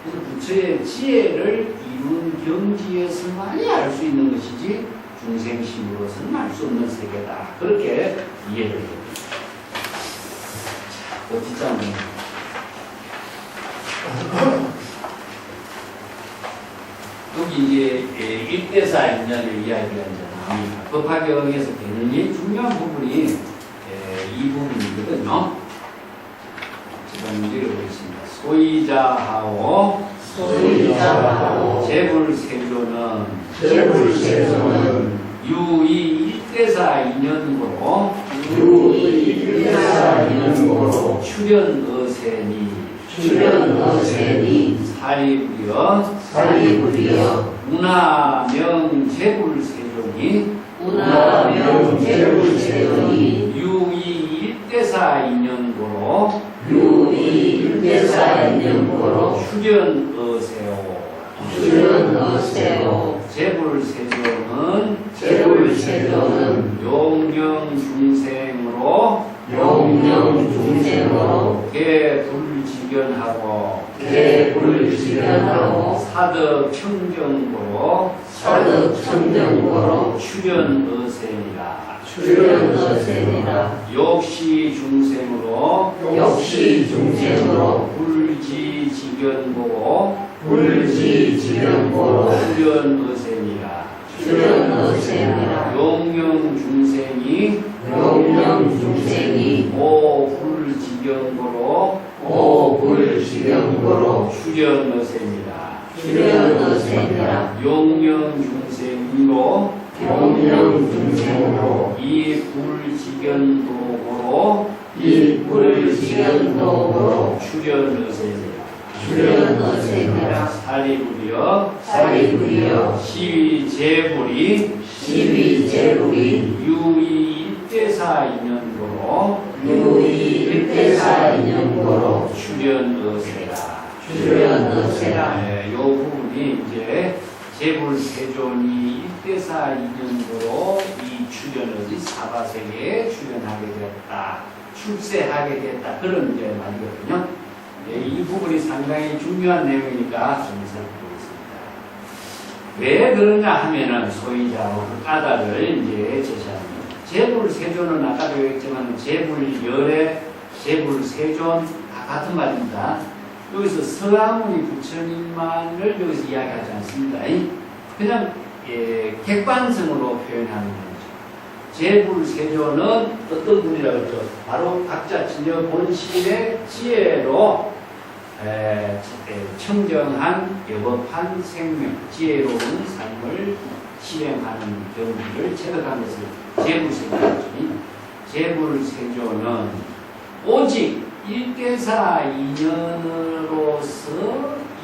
그래서 부처의 지혜를 이룬 경지에서만이 알 수 있는 것이지 중생심으로서는 알 수 없는 세계다. 그렇게 이해를 해요. 뒷장 여기 이제 일대사 인연의 이야기가 이제 나옵니다. 법화경에서 굉장히 중요한 부분이 이 부분이거든요. 제가 문제를 보겠습니다. 소이자하오 제불세조는 유의 일대사 인연고로 일대사 인연고로 출연어세니 출연어세니 사리부여 사리부리여 운하명제불세존이 운하명제불세존이 유이 일대사 인연고로 일대사 인연고로 출연어세요. 출연어세요. 제불세존은 제불세존은 용령중생으로 용령중생으로 개불지견하고 개불지견하고 사덕청정고로 사덕청정고로 출연어세니라. 출연어세니라. 욕시중생으로 역시중생으로 불지지견고로 불지지견고로 출연어세니라. 출연어세니라. 용령중생이 용령중생이 오불지견고로 오불지견고로 출연어세니라. 출연어세니라. 용령중생으로 용령중생으로 이불지견도고로 이불지견도고로 출연어세니라. 출연어세니라. 사리부리여 사리부리여 시위제불이 시위제불이 유이 일대사 인연고로 유이일대사 인연고로 출연어세라. 출연어세라. 네, 요 부분이 이제 제불세존이 일대사 인연고로 이 출연을 사바세계에 출연하게 되었다. 출세하게 됐다. 그런 이제 말이거든요. 네, 이 부분이 상당히 중요한 내용이니까 좀 살펴보겠습니다. 왜 그러냐 하면은 소유자하고 그 까닭을 이제 제시합니다. 제불세존은 아까도 얘기했지만 제불열애, 제불세존 다 같은 말입니다. 여기서 서아무니 부처님만을 여기서 이야기하지 않습니다. 그냥 객관성으로 표현하는 거죠. 제불세존은 어떤 분이라고 그러죠? 바로 각자 진여 본실의 지혜로 청정한 여법한 생명, 지혜로운 삶을 실행하는 경우를 체득한 것을 제불세존이지. 제불세존은 오직 일대사 인연으로서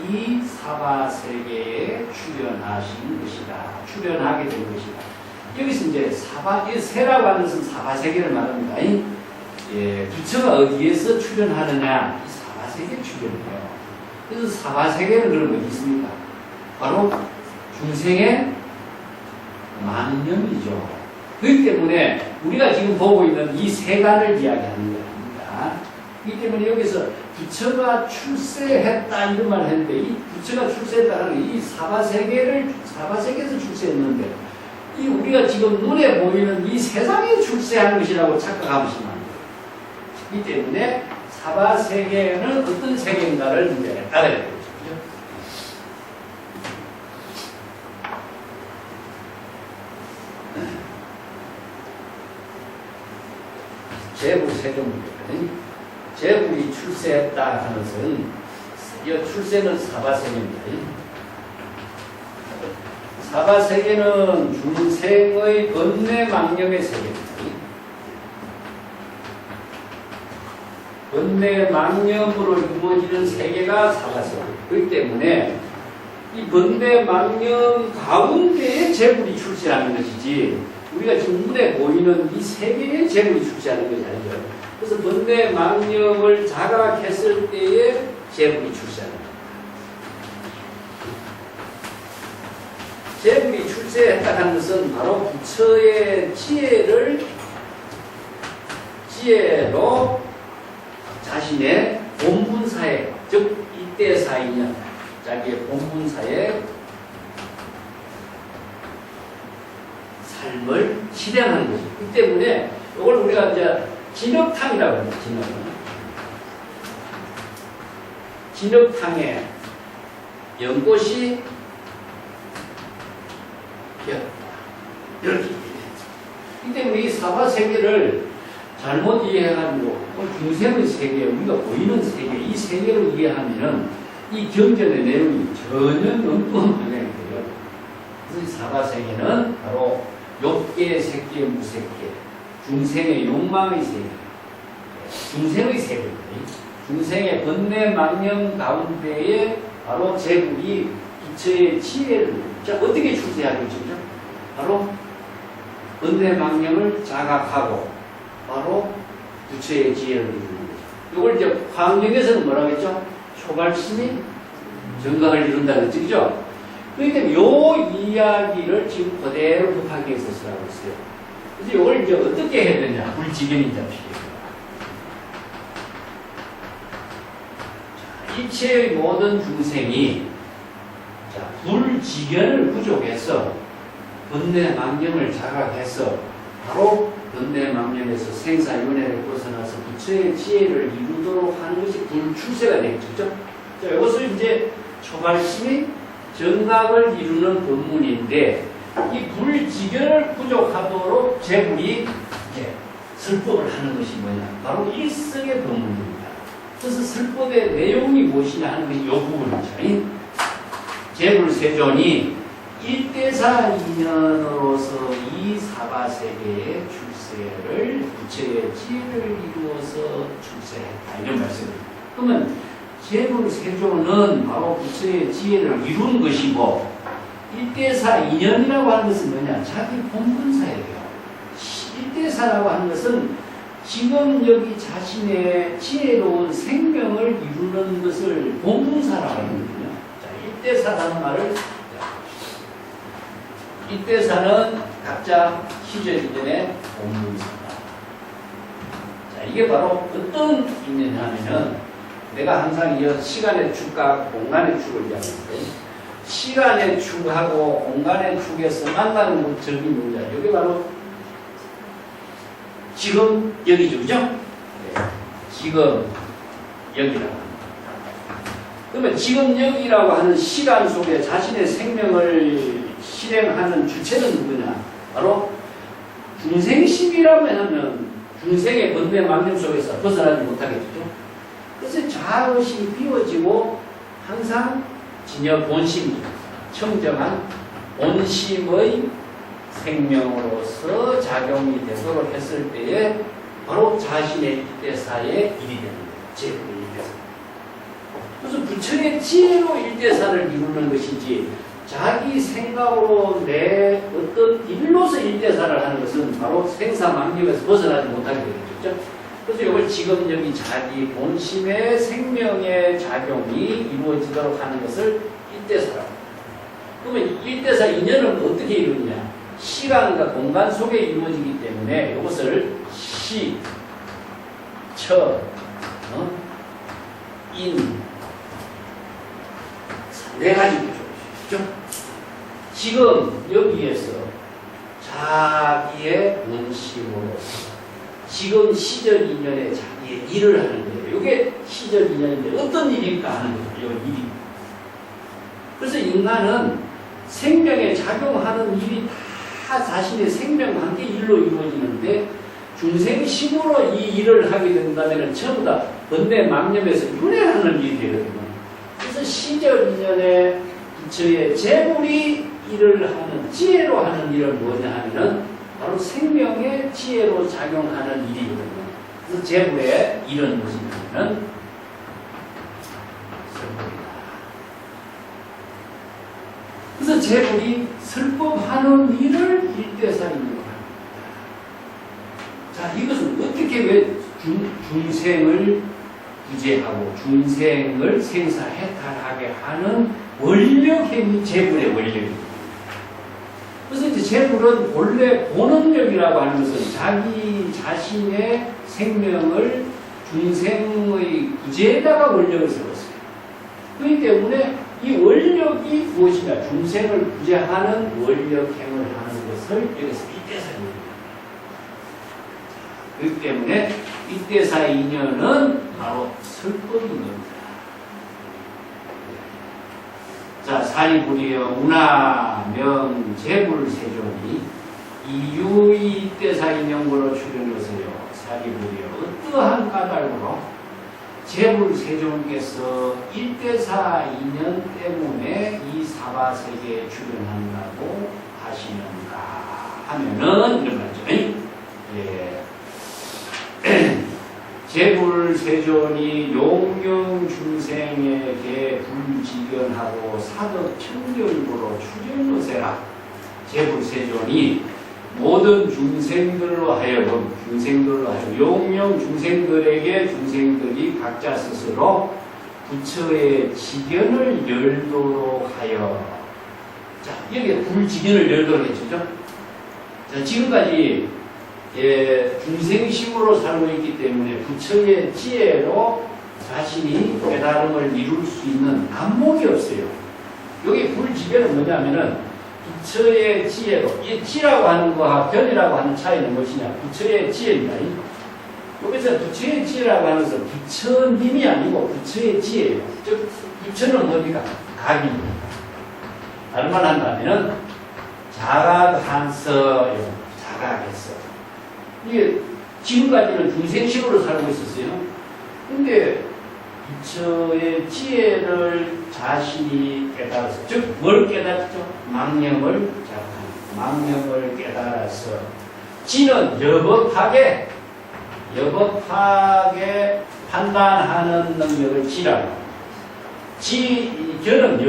이 사바세계에 출연하신 것이다. 출연하게 된 것이다. 여기서 이제 이 세라고 하는 것은 사바세계를 말합니다. 부처가 어디에서 출연하느냐? 이 사바세계에 출연해요. 그래서 사바세계는 그런 어디 있습니까? 바로 중생의 망념이죠. 그렇기 때문에 우리가 지금 보고 있는 이 세간을 이야기하는 겁니다. 그렇기 때문에 여기서 부처가 출세했다 이런 말을 했는데 이 부처가 출세했다는 이 사바세계에서 출세했는데 이 우리가 지금 눈에 보이는 이 세상에 출세한 것이라고 착각하시면 안 돼요. 그렇기 때문에 사바세계는 어떤 세계인가를 이제 알아야 되죠. 제불세존입니다. 제불이 출세했다 하는 것은 이 출세는 사바세계입니다. 사바세계는 중생의 번뇌망념의 세계입니다. 번뇌망념으로 이루어지는 세계가 사바세계입니다. 그렇기 때문에 이 번뇌망념 가운데에 제불이 출세하는 것이지 우리가 지금 눈에 보이는 이 세계에 제불이 출세하는 것이 아니죠. 그래서 번뇌망념을 자각했을 때에 제불이 출세하는 겁니다. 제불이 출세했다는 것은 바로 부처의 지혜로 자신의 본분사에, 즉 이때사이냐 자기의 본분사에 삶을 실행하는 것이죠. 그 때문에 이걸 우리가 이제 진흙탕이라고 합니다. 진흙탕에 연꽃이 이렇게. 이 때문에 이 사바세계를 잘못 이해해가지고 중생의 세계, 우리가 보이는 세계, 이 세계로 이해하면은 이 경전의 내용이 전혀 엉뚱한 방향이 돼요. 그래서 이 사바세계는 바로 욕계, 색계, 무색계, 중생의 욕망의 세계, 중생의 세계, 중생의 번뇌 망령 가운데에 바로 제국이 부처의 지혜를 자 어떻게 출세하겠죠? 바로 번뇌 망령을 자각하고 바로 부처의 지혜를 이루는 거죠. 이걸 이제 화엄경에서는 뭐라고 했죠? 초발심이 정각을 이룬다는 뜻이죠. 그렇기 때문에 요 이야기를 지금 그대로 급하게해서 쓰라고 했어요. 그래서 이걸 이제 어떻게 해야 되냐? 불지견이 잡히게. 이체의 모든 중생이 불지견을 부족해서 번뇌 망령을 자각해서 바로 번뇌 망령에서 생사윤회를 벗어나서 부처의 지혜를 이루도록 하는 것이 불출세가 되겠죠. 자, 이것을 이제 초발심이 정각을 이루는 법문인데 이 불지견을 부족하도록 제불이 이제 설법을 하는 것이 뭐냐? 바로 일성의 법문입니다. 그래서 설법의 내용이 무엇이냐 하는 것이 이 부분이죠. 제불세존이 일대사 인연으로서 이 사바세계의 출세를 부처의 지혜를 이루어서 출세했다 이런 말씀입니다. 그러면 제불세존은 바로 부처의 지혜를 이룬 것이고 일대사 인연이라고 하는 것은 뭐냐? 자기 본분사예요. 일대사라고 하는 것은 지금 여기 자신의 지혜로운 생명을 이루는 것을 본분사라고 하거든요. 자, 일대사라는 말을 일대사는 각자 시절 이전의 본분사다. 자, 이게 바로 어떤 인연이냐면은 내가 항상 이 시간의 축과 공간의 축을 이야기하는데 시간의 축하고 공간의 축에서 만나는 목적인 문제. 이게 바로 지금 여기죠, 그죠? 네. 지금 여기라고 합니다. 그러면 지금 여기라고 하는 시간 속에 자신의 생명을 실행하는 주체는 누구냐? 바로 중생심이라고 하면 중생의 번뇌 망념 속에서 벗어나지 못하겠죠. 그래서 자의식이 비워지고 항상 진여 본심이 청정한 본심의 생명으로서 작용이 되도록 했을 때에 바로 자신의 일대사의 일이 되는 거예요. 제1대사. 그래서 부처의 지혜로 일대사를 이루는 것이지 자기 생각으로 내 어떤 일로서 일대사를 하는 것은 바로 생사망념에서 벗어나지 못하게 되겠죠. 그래서 이걸 지금 여기 자기 본심의 생명의 작용이 이루어지도록 하는 것을 일대사라고. 그러면 일대사 인연은 어떻게 이루느냐? 시간과 공간 속에 이루어지기 때문에 이것을 시, 처, 인, 네 가지 구조죠. 지금 여기에서 자기의 본심으로 지금 시절 인연에 자기의 일을 하는 거예요. 이게 시절 인연인데 어떤 일일까 하는 거예요. 이 일이. 그래서 인간은 생명에 작용하는 일이 다 자신의 생명과 함께 일로 이루어지는데 중생심으로 이 일을 하게 된다면 전부 다 번뇌 망념에서 윤회하는 일이 되거든요. 그래서 시절 인연에 부처의 제불이 일을 하는 지혜로 하는 일은 뭐냐 하면은 바로 생명의 지혜로 작용하는 일이거든요. 그래서 제불의 일은 무엇이냐면 설법이다. 그래서 제불이 설법하는 일을 일대사인으로 합니다. 자, 이것은 어떻게 왜 중생을 구제하고 중생을 생사해탈하게 하는 원력행위 제불의 원력입니다. 그래서 이제 제불은 원래 본원력이라고 하는 것은 자기 자신의 생명을 중생의 구제에다가 원력을 세웠어요. 그렇기 때문에 이 원력이 무엇이냐? 중생을 구제하는 원력행을 하는 것을 여기서 일대사입니다. 그렇기 때문에 일대사 인연은 바로 설법입니다. 자, 사리불이여 운하 명 제불세존이 이유의 일대사 인연으로 출연하세요. 사리불이여 어떠한 까닭으로 제불세존께서 일대사 인연 때문에 이 사바세계에 출연한다고 하시는가? 하면은 이런 말이죠. 예. 재불세존이 용령 중생에게 불지견하고 사덕 청정구로 추정노세라. 재불세존이 모든 중생들로 하여금 용령 중생들에게 중생들이 각자 스스로 부처의 지견을 열도록 하여. 자, 여기 불지견을 열도록 해주죠. 자, 지금까지 중생심으로 살고 있기 때문에 부처의 지혜로 자신이 깨달음을 이룰 수 있는 안목이 없어요. 여기 불지견은 뭐냐면은 부처의 지혜로, 이 지라고 하는 거와 견이라고 하는 차이는 무엇이냐? 부처의 지혜입니다. 여기서 부처의 지혜라고 하는 것은 부처님이 아니고 부처의 지혜예요. 즉, 부처는 뭡니까? 각입니다. 다른 말 한다면은 자각한서예요. 자각했어. 이게 지금까지는 중생식으로 살고 있었어요. 근데 부처의 지혜를 자신이 깨달아서, 즉, 뭘 깨달았죠? 망념을 자각하는, 망념을 깨달아서, 지는 여법하게 판단하는 능력을 지라고. 견은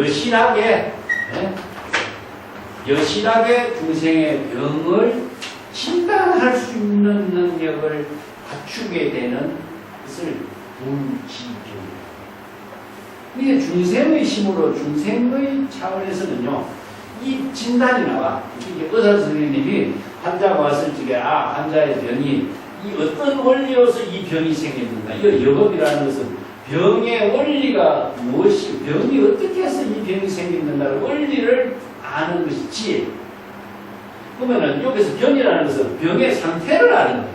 여실하게 중생의 병을 진단할 수 있는 능력을 갖추게 되는 것을 불지견. 이게 중생의 힘으로, 중생의 차원에서는요, 이 진단이 나와. 이게 의사 선생님이 환자가 왔을 적에, 환자의 병이 이 어떤 원리로서 이 병이 생겼는가. 이 여법이라는 것은 병의 원리가 무엇이, 병이 어떻게 해서 이 병이 생겼는가를 원리를 아는 것이 지혜. 그러면은 여기서 병이라는 것은 병의 상태를 아는 거예요.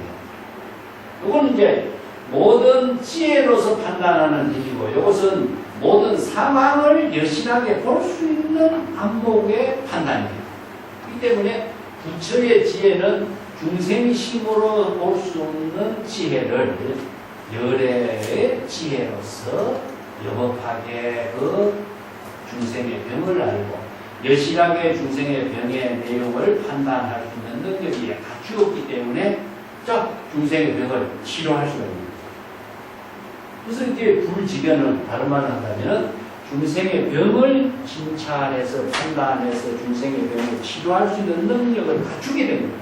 이건 이제 모든 지혜로서 판단하는 일이고, 이것은 모든 상황을 여실하게 볼 수 있는 안목의 판단이에요. 그렇기 때문에 부처의 지혜는 중생심으로 볼 수 없는 지혜를 열애의 지혜로서 여법하게 그 중생의 병을 알고 여실하게 중생의 병의 내용을 판단할 수 있는 능력이 갖추었기 때문에 중생의 병을 치료할 수가 있습니다. 그래서 이제 불지견은 다른 말을 한다면 중생의 병을 진찰해서 판단해서 중생의 병을 치료할 수 있는 능력을 갖추게 됩니다.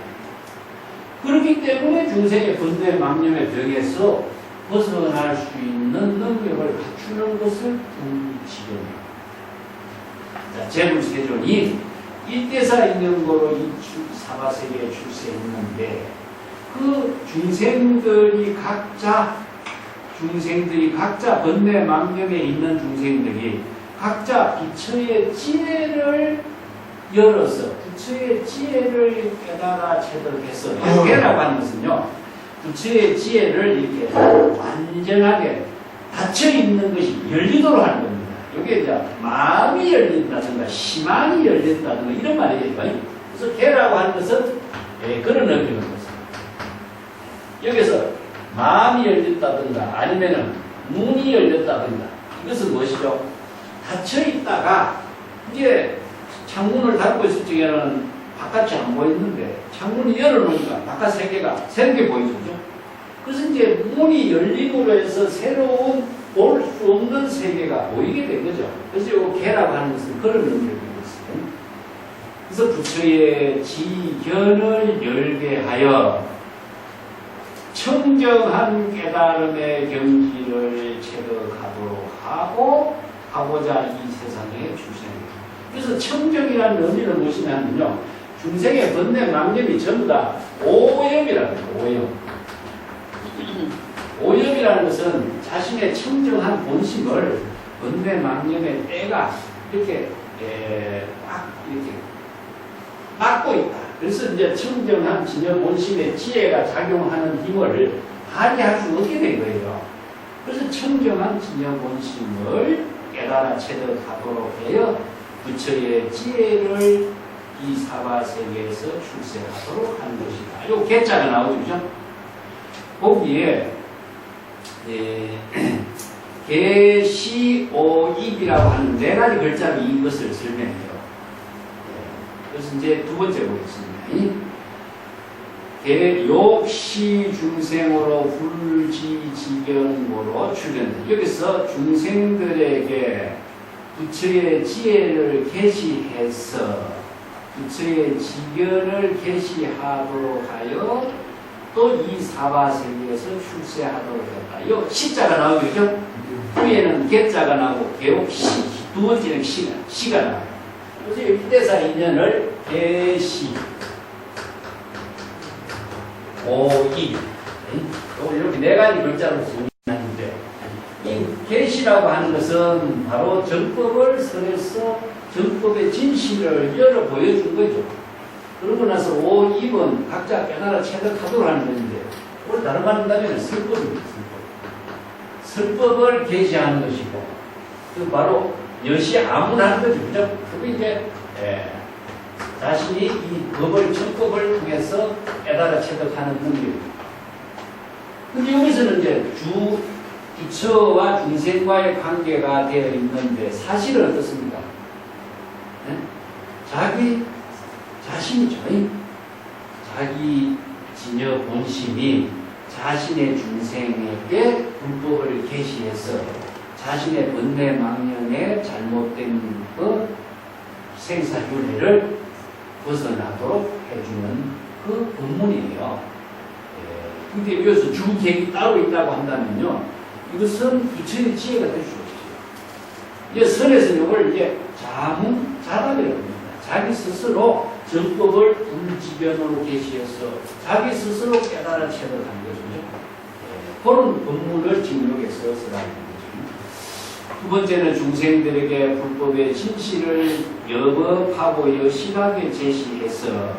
그렇기 때문에 중생의 번뇌 망념의 병에서 벗어날 수 있는 능력을 갖추는 것을 불지견입니다. 재불세존이 일대사 인연고로 이 사바세계에 출세했는데 그 중생들이 각자 번뇌 망념에 있는 중생들이 각자 부처의 지혜를 열어서 부처의 지혜를 깨달아 체득해서 개라고 하는 것은요, 부처의 지혜를 이렇게 완전하게 닫혀 있는 것이 열리도록 하는 겁니다. 여기에 이제 마음이 열린다든가 시만이 열린다든가 이런 말이에요. 그래서 개라고 하는 것은 그런 의미인 것입니다. 여기서 마음이 열렸다든가 아니면은 눈이 열렸다든가 이것은 무엇이죠? 닫혀 있다가 이제 창문을 닫고 있을 적에는 바깥이 안 보이는데 창문을 열어놓으니까 바깥 세계가 새롭게 보이죠. 그래서 이제 문이 열림으로 해서 새로운 볼 수 없는 세계가 보이게 된 거죠. 그래서 이 개라고 하는 것은 그런 의미를 있어요. 그래서 부처의 지견을 열게 하여 청정한 깨달음의 경지를 체득하도록 하고자 이 세상에 출생합니다. 그래서 청정이라는 의미는 무엇이냐면요, 중생의 번뇌 망념이 전부 다 오염이라는 거예요. 오염이라는 것은 자신의 청정한 본심을 번뇌 망념의 때가 이렇게 막고 있다. 그래서 이제 청정한 진여 본심의 지혜가 작용하는 힘을 발휘할 수 없게 된 거예요. 그래서 청정한 진여 본심을 깨달아 체득하도록 하여 부처의 지혜를 이 사바세계에서 출세하도록 하는 것이다. 요 개자가 나오죠. 거기에 계시오입이라고 하는 네 가지 글자로 이것을 설명해요. 그래서 이제 두 번째 보겠습니다. 대욕시 중생으로 불지지경으로 출현된. 여기서 중생들에게 부처의 지혜를 계시해서 부처의 지견을 계시하도록 하여 또 이 사바세계에서 출세하도록 했다. 이 시자가 나오겠죠? 위에는 개자가 나오고 개옥시, 두 번째는 시가 나와요. 그래서 일대사 인연을 개시, 오이, 이렇게 네 가지 글자로 쓰는데, 이 개시라고 하는 것은 바로 정법을 설해서 정법의 진실을 열어 보여준 거죠. 그러고 나서 5, 2번 각자 깨달아 체득하도록 하는 건데, 오늘 다른 말한다면 설법입니다. 설법을 계시하는 것이고, 그 바로 여시 아문하는 거죠. 그죠? 그게 이제, 자신이 이 법을, 정법을 통해서 깨달아 체득하는 능력입니다. 근데 여기서는 이제 부처와 중생과의 관계가 되어 있는데, 사실은 어떻습니까? 네? 자신이죠. 자기 진여 본심이 자신의 중생에게 불법을 계시해서 자신의 번뇌 망령의 잘못된 그 생사윤회를 벗어나도록 해주는 그 법문이에요. 근데 여기서 주객이 따로 있다고 한다면요, 이것은 부처의 지혜가 될 수 없어요. 이제 선에서 이걸 이제 자담이라고 합니다. 자기 스스로 정법을 불지견으로 계시해서 자기 스스로 깨달아 체득한 거죠. 그런 법문을 지금 여기서 쓰라는 거죠. 두 번째는 중생들에게 불법의 진실을 여법하고 여실하게 제시해서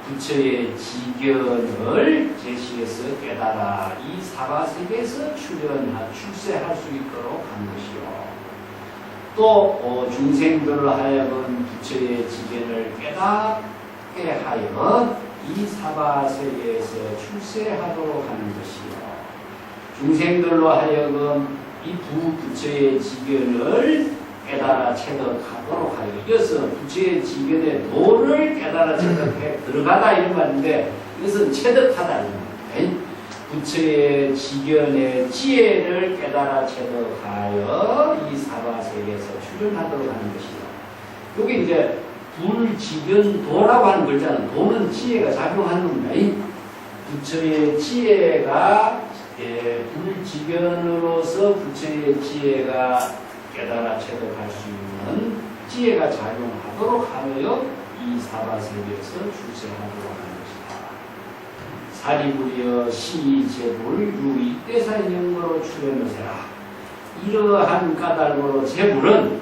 부처의 지견을 제시해서 깨달아 이 사바세계에서 출세할 수 있도록 한 것이요. 또 중생들로 하여금 부처의 지견을 깨닫게 하여 이 사바세계에서 출세하도록 하는 것이요. 중생들로 하여금 이 부처의 지견을 깨달아 체득하도록 하여. 이것은 부처의 지견의 도를 깨달아 체득해 들어가다 이런 말인데, 이것은 체득하다 이런 말입니다. 부처의 지견의 지혜를 깨달아 체득하여 이 사바세계에서 출현하도록 하는 것이다. 여기 이제 불지견도라고 하는 글자는, 도는 지혜가 작용하는 겁니다. 부처의 지혜가 불지견으로서 부처의 지혜가 깨달아 체득할 수 있는 지혜가 작용하도록 하여 이 사바세계에서 출세하도록 하는 것이다. 사리부리여 시제불 유이때사인연으로 출현하세라. 이러한 까닭으로 제불은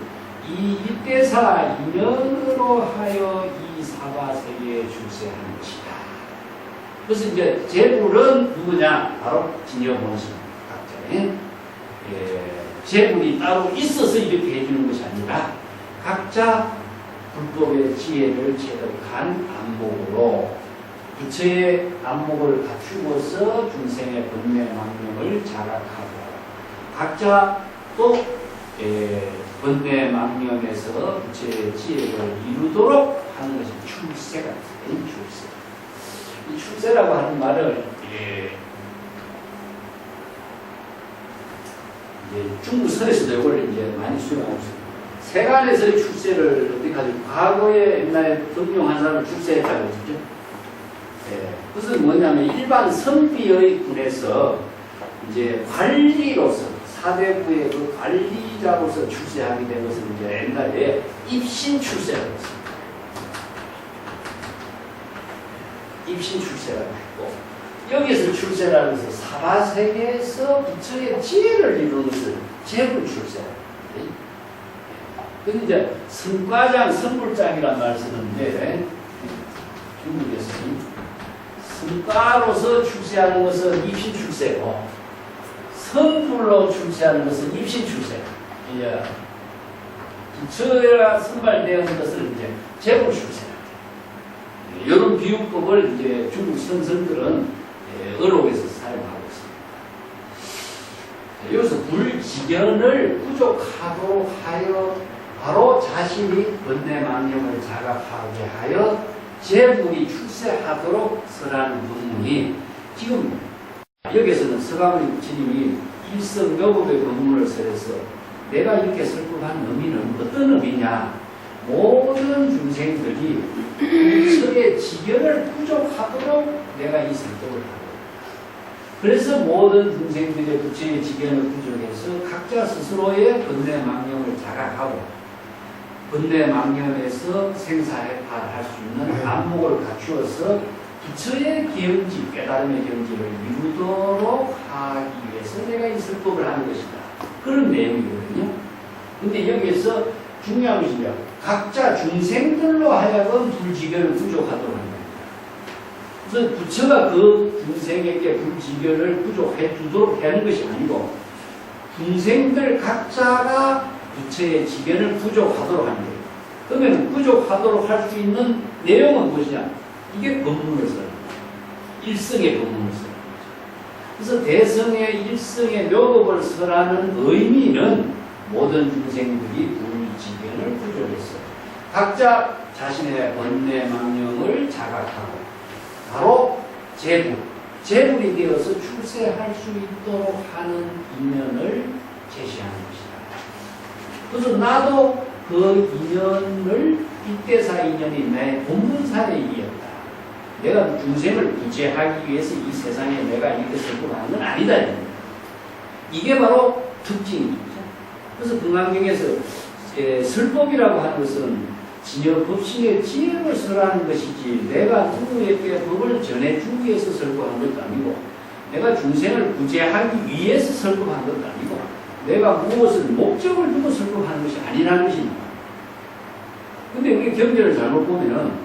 이 이때사 인연으로 하여 이 사바세계에 출세하는 것이다. 그래서 이제 제불은 누구냐? 바로 진여본심 각자의 제불이 따로 있어서 이렇게 해주는 것이 아니라 각자 불법의 지혜를 체득한 안목으로 부처의 안목을 갖추고서 중생의 번뇌 망령을 자각하고 각자 또 번뇌 망령에서 부처의 지혜를 이루도록 하는 것이 출세가 있어요. 출세. 이 출세라고 하는 말을 이제 중국 설에서도 이걸 이제 많이 수용하고 있습니다. 세간에서의 출세를 어떻게 하죠? 과거에 옛날에 등용한 사람을 출세했다고 했죠. 그것은 뭐냐면 일반 선비의 군에서 이제 관리로서 사대부의 그 관리자로서 출세하게 된 것은 이제 옛날에 입신 출세라고 했습니다. 입신 출세라고 했고, 여기에서 출세라는 것은 사바세계에서 부처의 지혜를 이루는 것을 제불 출세라고 합니다. 근데 이제 선과장, 선불장이라는 말을 쓰는데, 중국에서는 선과로서 출세하는 것은 입신 출세고, 선불로 출세하는 것은 입신 출세. 이제 부처가 선발되는 것은 이제 제불 출세. 이런 비유법을 이제 중국 선생들은 어록에서 사용하고 있습니다. 여기서 불지견을 부족하도록 하여 바로 자신이 번뇌 망령을 자각하게 하여 제불이 출세하도록 설하는 법문이 지금 여기서는 서가모니 부처님이 일성묘법의 법문을 설해서 내가 이렇게 설법한 의미는 어떤 의미냐? 모든 중생들이 부처의 지견을 부족하도록 내가 이 설법을 하고, 그래서 모든 중생들의 부처의 지견을 부족해서 각자 스스로의 번뇌망념을 자각하고 번뇌망념에서 생사해탈할 수 있는 안목을 갖추어서 부처의 경지, 깨달음의 경지를 이루도록 하기 위해서 내가 이 설법을 하는 것이다. 그런 내용이거든요. 근데 여기에서 중요한 것이냐, 각자 중생들로 하여금 불지견을 부족하도록 하는 겁니다. 그래서 부처가 그 중생에게 불지견을 부족해 주도록 하는 것이 아니고 중생들 각자가 부처의 지견을 부족하도록 하는 거예요. 그러면 부족하도록 할 수 있는 내용은 무엇이냐? 이게 법문을 써요. 일성의 법문을 써요. 그래서 대성의 일성의 묘법을 설하는 의미는 모든 중생들이 불지견을 부족해서 각자 자신의 번뇌망령을 자각하고 바로 제불이 되어서 출세할 수 있도록 하는 인연을 제시하는 것이다. 그래서 나도 그 인연을 이때사 인연이 내 본문사에 이었다. 내가 중생을 구제하기 위해서 이 세상에 내가 이렇게 설법하는 건 아니다. 이게 바로 특징이죠. 그래서 금강경에서 설법이라고 하는 것은 진여법신의 지혜를 설하는 것이지 내가 누구에게 법을 전해주기 위해서 설법한 것도 아니고 내가 중생을 구제하기 위해서 설법한 것도 아니고 내가 무엇을 목적을 두고 설법하는 것이 아니라는 것입니다. 근데 우리 경전을 잘못 보면은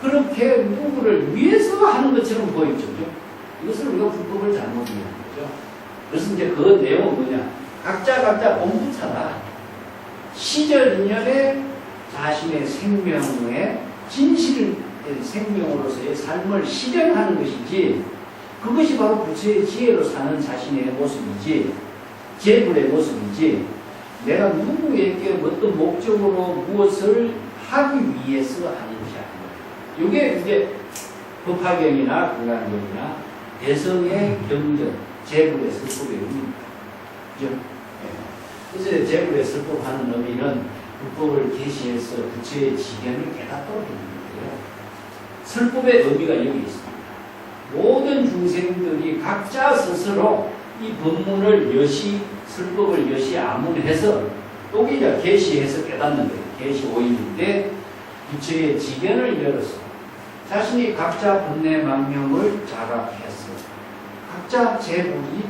그렇게 누구를 위해서 하는 것처럼 보이죠. 이것을 우리가 불법을 잘못 이해하는 거죠. 그래서 이제 그 내용은 뭐냐? 각자 본부차다. 시절 인연에 자신의 생명의 진실 생명으로서의 삶을 실현하는 것이지, 그것이 바로 부처의 지혜로 사는 자신의 모습이지, 제불의 모습이지, 내가 누구에게 어떤 목적으로 무엇을 하기 위해서 하는 것이 아니에요. 이게 이제 법화경이나 금강경이나 대성의 경전, 제불의 설법의 의미입니다. 그죠? 그래서 제불의 설법하는 의미는 불법을 계시해서 부처의 지견을 깨닫도록 해주는 거예요. 설법의 의미가 여기 있습니다. 모든 중생들이 각자 스스로 이 법문을 설법을 여시 암문해서 또 이제 계시해서 깨닫는 거예요. 계시 5인인데 부처의 지견을 열어서 자신이 각자 번뇌망명을 자각해서 각자 제불이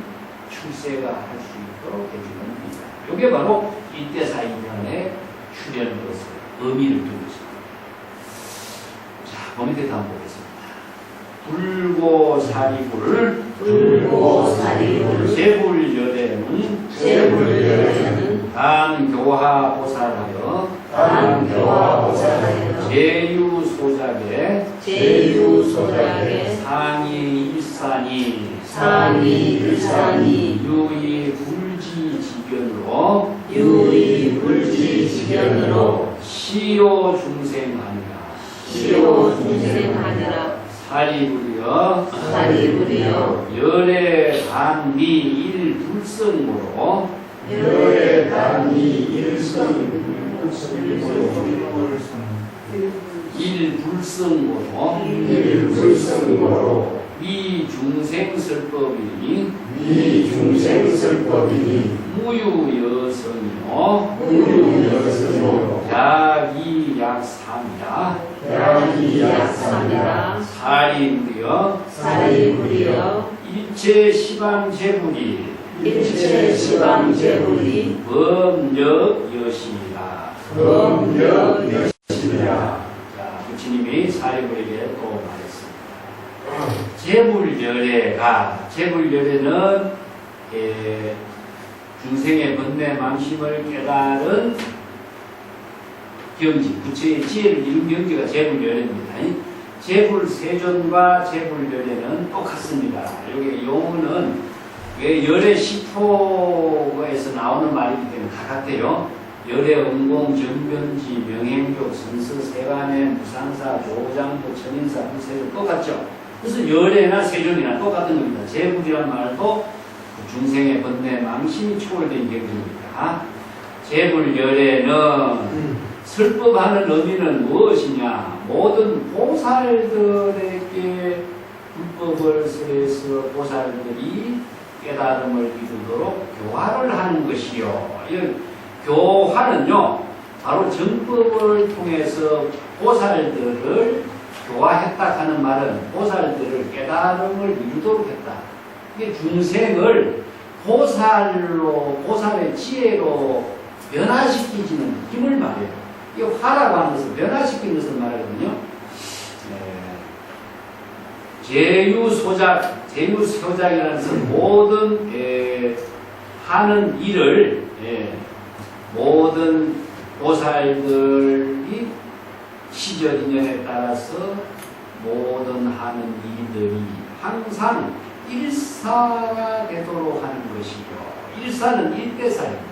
출세가 할 수 있도록 해주는 겁니다. 이게 바로 이때사 인연의 출현으로서 의미를 두고 있습니다. 자, 그 밑에 다음 보겠습니다. 불고사리불 제불열애는 단교화보살하여 제유소작에 상이일산이 유의불지지견으로 시효중생하니라 사리부리여 열애단미 일불성으로 일불성으로 미중생설법이니 무유여성이요 야기약삼이라 사리부리여 일체시방제불이 범력여시라. 자, 부처님이 사리부리에게 또 말했습니다. 제불열애는 중생의 번뇌망심을 깨달은 경지, 부처의 지혜를 이룬 경지가 제불열애입니다. 제불세존과 제불열애는 똑같습니다. 여기 용어는 왜 열애 시토에서 나오는 말이기 때문에 다 같아요. 열애, 은공, 정변지, 명행족, 선서, 세간의, 무상사, 조장부, 천인사, 불세조 똑같죠. 그래서 열애나 세존이나 똑같은 겁니다. 재불이란 말도 중생의 번뇌, 망심이 초월된 경지입니다. 재불 열애는 설법하는 의미는 무엇이냐? 모든 보살들에게 불법을 설해서 보살들이 깨달음을 이루도록 교화를 하는 것이요. 이 교화는요, 바로 정법을 통해서 보살들을 교화했다 하는 말은 보살들을 깨달음을 이루도록 했다. 이게 중생을 보살의 지혜로 변화시키지는 힘을 말해요. 이 화라고 하는 것은 변화시키는 것을 말하거든요. 제유소작이라는 것은 모든 하는 일을 모든 보살들이 시절 인연에 따라서 모든 하는 일들이 항상 일사가 되도록 하는 것이요. 일사는 일대사입니다.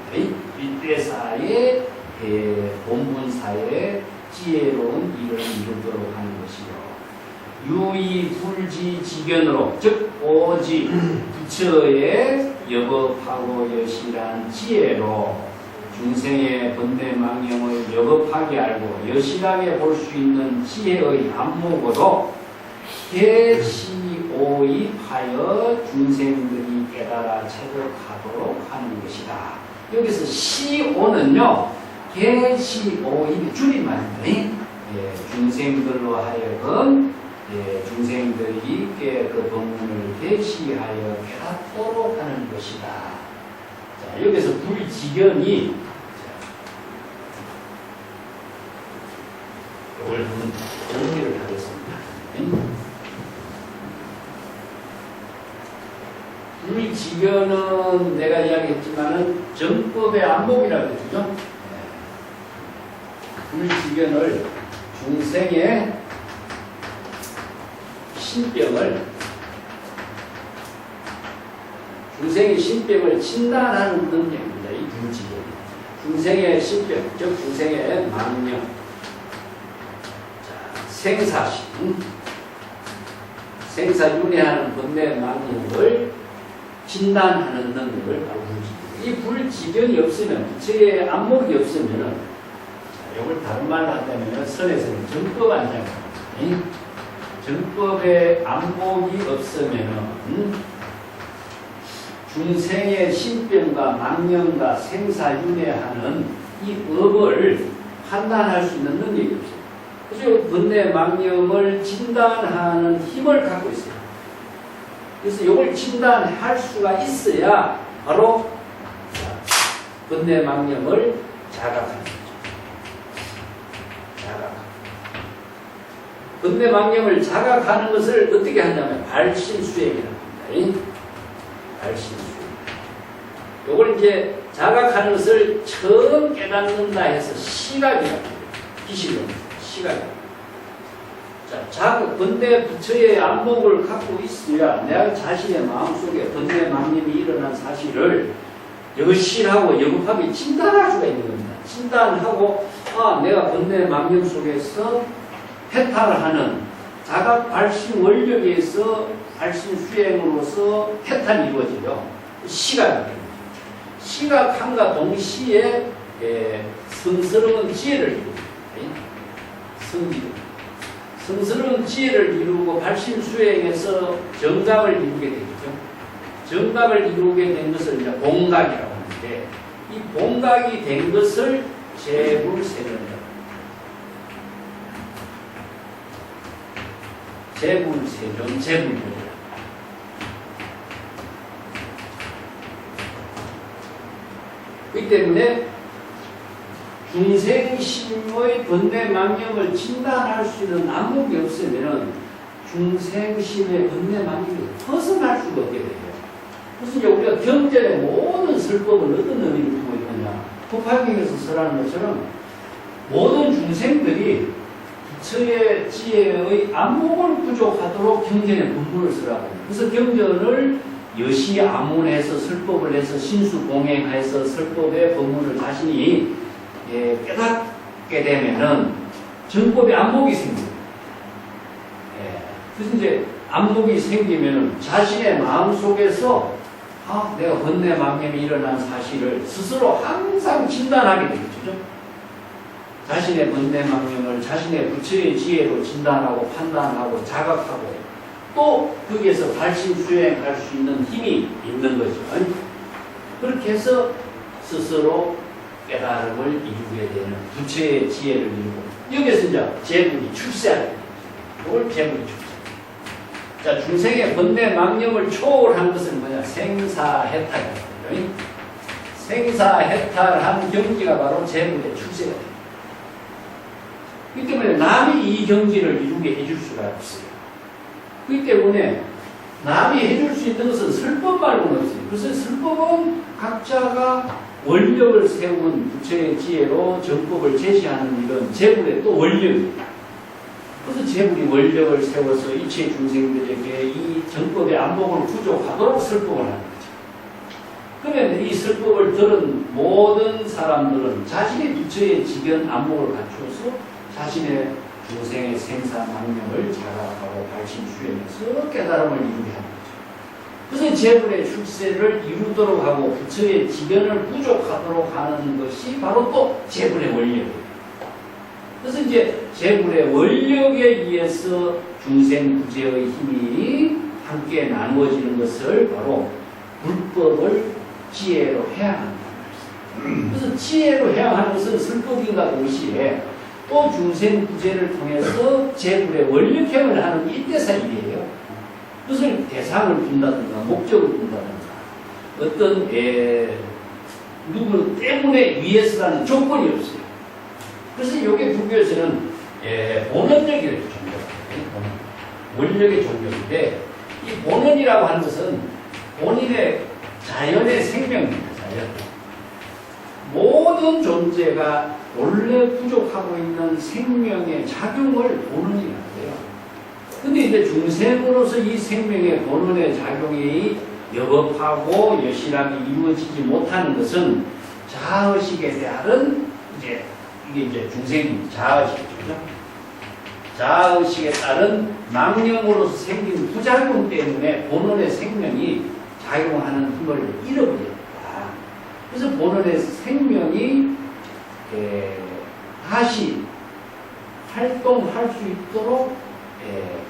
일대사의 본분사의 지혜로운 일을 이루도록 하는 것이요. 유의불지지견으로, 즉 오지 부처의 여법하고 여실한 지혜로 중생의 번뇌망령을 여법하게 알고 여실하게 볼 수 있는 지혜의 안목으로 개시오입하여 중생들이 깨달아 체득하도록 하는 것이다. 여기서 시오는요, 개시오입이 줄임말입니다. 중생들로 하여금 중생들이 그 법문을 개시하여 깨닫도록 하는 것이다. 자, 여기서 불지견이 이걸 한번 정리를 하겠습니다. 불지견은 내가 이야기했지만은 정법의 안목이라고 했죠. 불지견을 중생의 신병을 진단하는 능력입니다. 이 불지견이. 중생의 신병, 즉 중생의 망령, 생사심, 생사윤회하는 번뇌 망령을 진단하는 능력을 바로 불지견. 이 불지견이 없으면, 부처의 안목이 없으면, 이걸 다른 말로 한다면 선에서는 정법 안장입니다. 정법의 안목이 없으면 중생의 신병과 망령과 생사윤회하는 이 법을 판단할 수 있는 능력이 없어요. 그래서 번뇌 망령을 진단하는 힘을 갖고 있어요. 그래서 이걸 진단할 수가 있어야 바로 번뇌 망령을 자각하는 거죠. 번뇌 망령을 자각하는 것을 어떻게 하냐면 발심수행이라고 합니다. 발심수행. 이걸 이제 자각하는 것을 처음 깨닫는다 해서 시각이라고 해요. 기실로 시각. 자, 번뇌 부처의 안목을 갖고 있어야 내가 자신의 마음속에 번뇌 망령이 일어난 사실을 여실하고 여급하게 진단할 수가 있는 겁니다. 진단하고 내가 번뇌 망령 속에서 해탈을 하는 자각 발심 원력에서 발심 수행으로서 해탈이 이루어지죠. 시각입니다. 시각함과 동시에 성스러운 지혜를 이룹니다. 성스러운 지혜를 이루고 발심 수행에서 정답을 이루게 되겠죠. 정답을 이루게 된 것을 이제 본각이라고 하는데, 이 본각이 된 것을 재불세전이라고. 재불세존, 재불교라. 그렇기 때문에 중생심의 번뇌 망령을 진단할 수 있는 안목이 없으면 중생심의 번뇌 망령이 벗어날 수가 없게 돼요. 그래서 이제 우리가 경전의 모든 설법을 어떤 의미를 두고 있느냐. 법화경에서 설하는 것처럼 모든 중생들이 부처의 지혜의 안목을 부족하도록 경전의 본문을 쓰라고. 그래서 경전을 여시아문해서 설법을 해서 신수공행해서 설법의 본문을 자신이 깨닫게 되면은 정법의 안목이 생깁니다. 그래서 이제 안목이 생기면은 자신의 마음 속에서 내가 번뇌망념이 일어난 사실을 스스로 항상 진단하게 되겠죠. 자신의 번뇌망념을 자신의 부처의 지혜로 진단하고 판단하고 자각하고 또 거기에서 발심 수행할 수 있는 힘이 있는 거죠. 그렇게 해서 스스로 깨달음을 이루게 되는 부처의 지혜를 이루고 여기에서 이제 재불이 출세하게 됩니다. 이걸 재불이 출세. 자, 중생의 번뇌망념을 초월한 것은 뭐냐? 생사해탈이거든요. 생사해탈한 경지가 바로 재불의 출세가 됩니다. 그렇기 때문에 남이 이 경지를 이루게 해줄 수가 없어요. 그렇기 때문에 남이 해줄 수 있는 것은 설법 말고는 없어요. 그래서 설법은 각자가 원력을 세운 부처의 지혜로 정법을 제시하는 이런 재불의 또 원력입니다. 그래서 재불이 원력을 세워서 이체 중생들에게 이 정법의 안목을 부족하도록 설법을 하는 거죠. 그러면 이 설법을 들은 모든 사람들은 자신의 부처의 지견 안목을 갖추어서 자신의 중생의 생사망념을 자각하고 발심 수행해서 깨달음을 이루게 하는 거죠. 그래서 재불의 출세를 이루도록 하고 부처의 지견을 부족하도록 하는 것이 바로 또 재불의 원력이에요. 그래서 이제 재불의 원력에 의해서 중생 부재의 힘이 함께 나누어지는 것을 바로 불법을 지혜로 해양한다는 말이죠. 그래서 지혜로 해양하는 것은 설법인과 동시에 또 중생 부재를 통해서 재불의 원력행을 하는 이때사 일이에요. 그것을 대상을 둔다든가 목적을 둔다든가 어떤 누구 때문에 위해서라는 조건이 없어요. 그래서 이게 불교에서는 본원력이라고 종교예요. 원력의 종교인데 이 본원이라고 하는 것은 본인의 자연의 생명입니다. 자연. 모든 존재가 원래 부족하고 있는 생명의 작용을 본원이라고 해요. 근데 이제 중생으로서 이 생명의 본원의 작용이 여법하고 여실하게 이루어지지 못하는 것은 자의식에 따른 이게 이제 중생 자의식이죠. 자의식에 따른 망념으로서 생긴 부작용 때문에 본원의 생명이 작용하는 힘을 잃어버립니다. 그래서 본원의 생명이 다시 활동할 수 있도록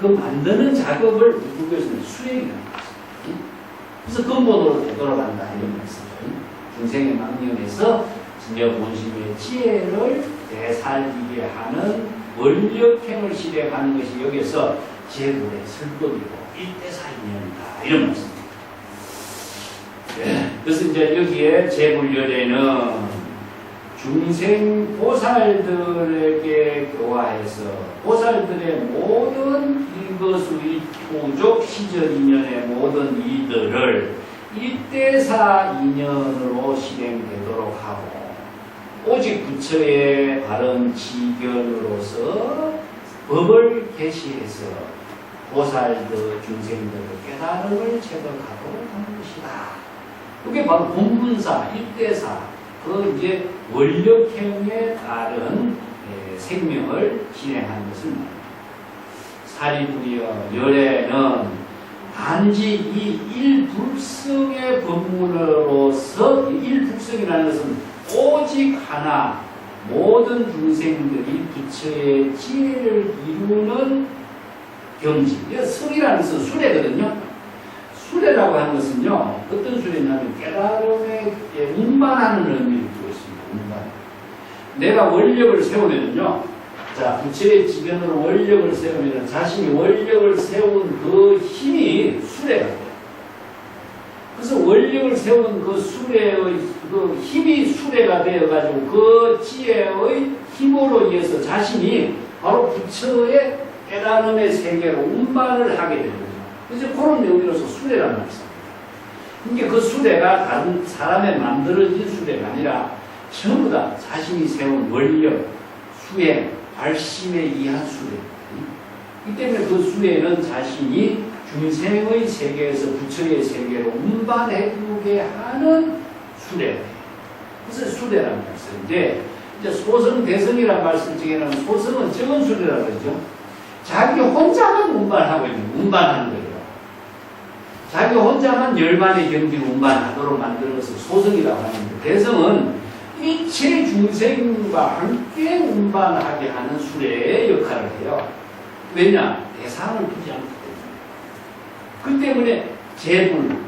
그 만드는 작업을 불교에서는 수행이라는 것입니다. 그래서 근본으로 되돌아간다 이런 말씀이죠. 중생의 망념에서 진여 본심의 지혜를 되살리게 하는 원력행을 실행하는 것이 여기서 재불의 설법이고 일대사인연이다 이런 말씀입니다. 그래서 이제 여기에 재불열에는 중생 보살들에게 교화해서 보살들의 모든 일거수일투족 시절 인연의 모든 이들을 일대사 인연으로 실행되도록 하고 오직 부처의 바른 지견으로서 법을 계시해서 보살들 중생들의 깨달음을 체득하도록 하는 것이다. 그게 바로 본분사, 일대사, 그 이제 원력행에 따른 생명을 진행하는 것을 말합니다. 사리불이여 열에는 단지 이 일불성의 법문으로서 일불성이라는 것은 오직 하나 모든 중생들이 부처의 지혜를 이루는 경지. 성이라는 것은 수레거든요. 수레라고 하는 것은요, 어떤 수레냐면 깨달음에 운반하는 의미를 두고 있습니다. 운반. 내가 원력을 세우면요, 자, 부처의 지견으로 원력을 세우면 자신이 원력을 세운 그 힘이 수레가 돼요. 그래서 원력을 세운 그 수레의 그 힘이 수레가 되어가지고 그 지혜의 힘으로 인해서 자신이 바로 부처의 깨달음의 세계로 운반을 하게 됩니다. 그래서 그런 의미로서 수레라는 말씀입니다. 그러니까 그 수레가 다른 사람의 만들어진 수레가 아니라 전부 다 자신이 세운 원력, 수행, 발심에 의한 수레. 이 때문에 그 수레는 자신이 중생의 세계에서 부처의 세계로 운반해주게 하는 수레. 그래서 수레라는 말씀인데 이제 소승, 대승이라는 말씀 중에는 소승은 적은 술이라고 그러죠. 자기 혼자만 운반하고 있는, 운반하는 거예요. 자기 혼자만 열반의 경지를 운반하도록 만드는 것을 소승이라고 하는데, 대승은 일체 중생과 함께 운반하게 하는 수레의 역할을 해요. 왜냐? 대상을 두지 않기 때문에. 그 때문에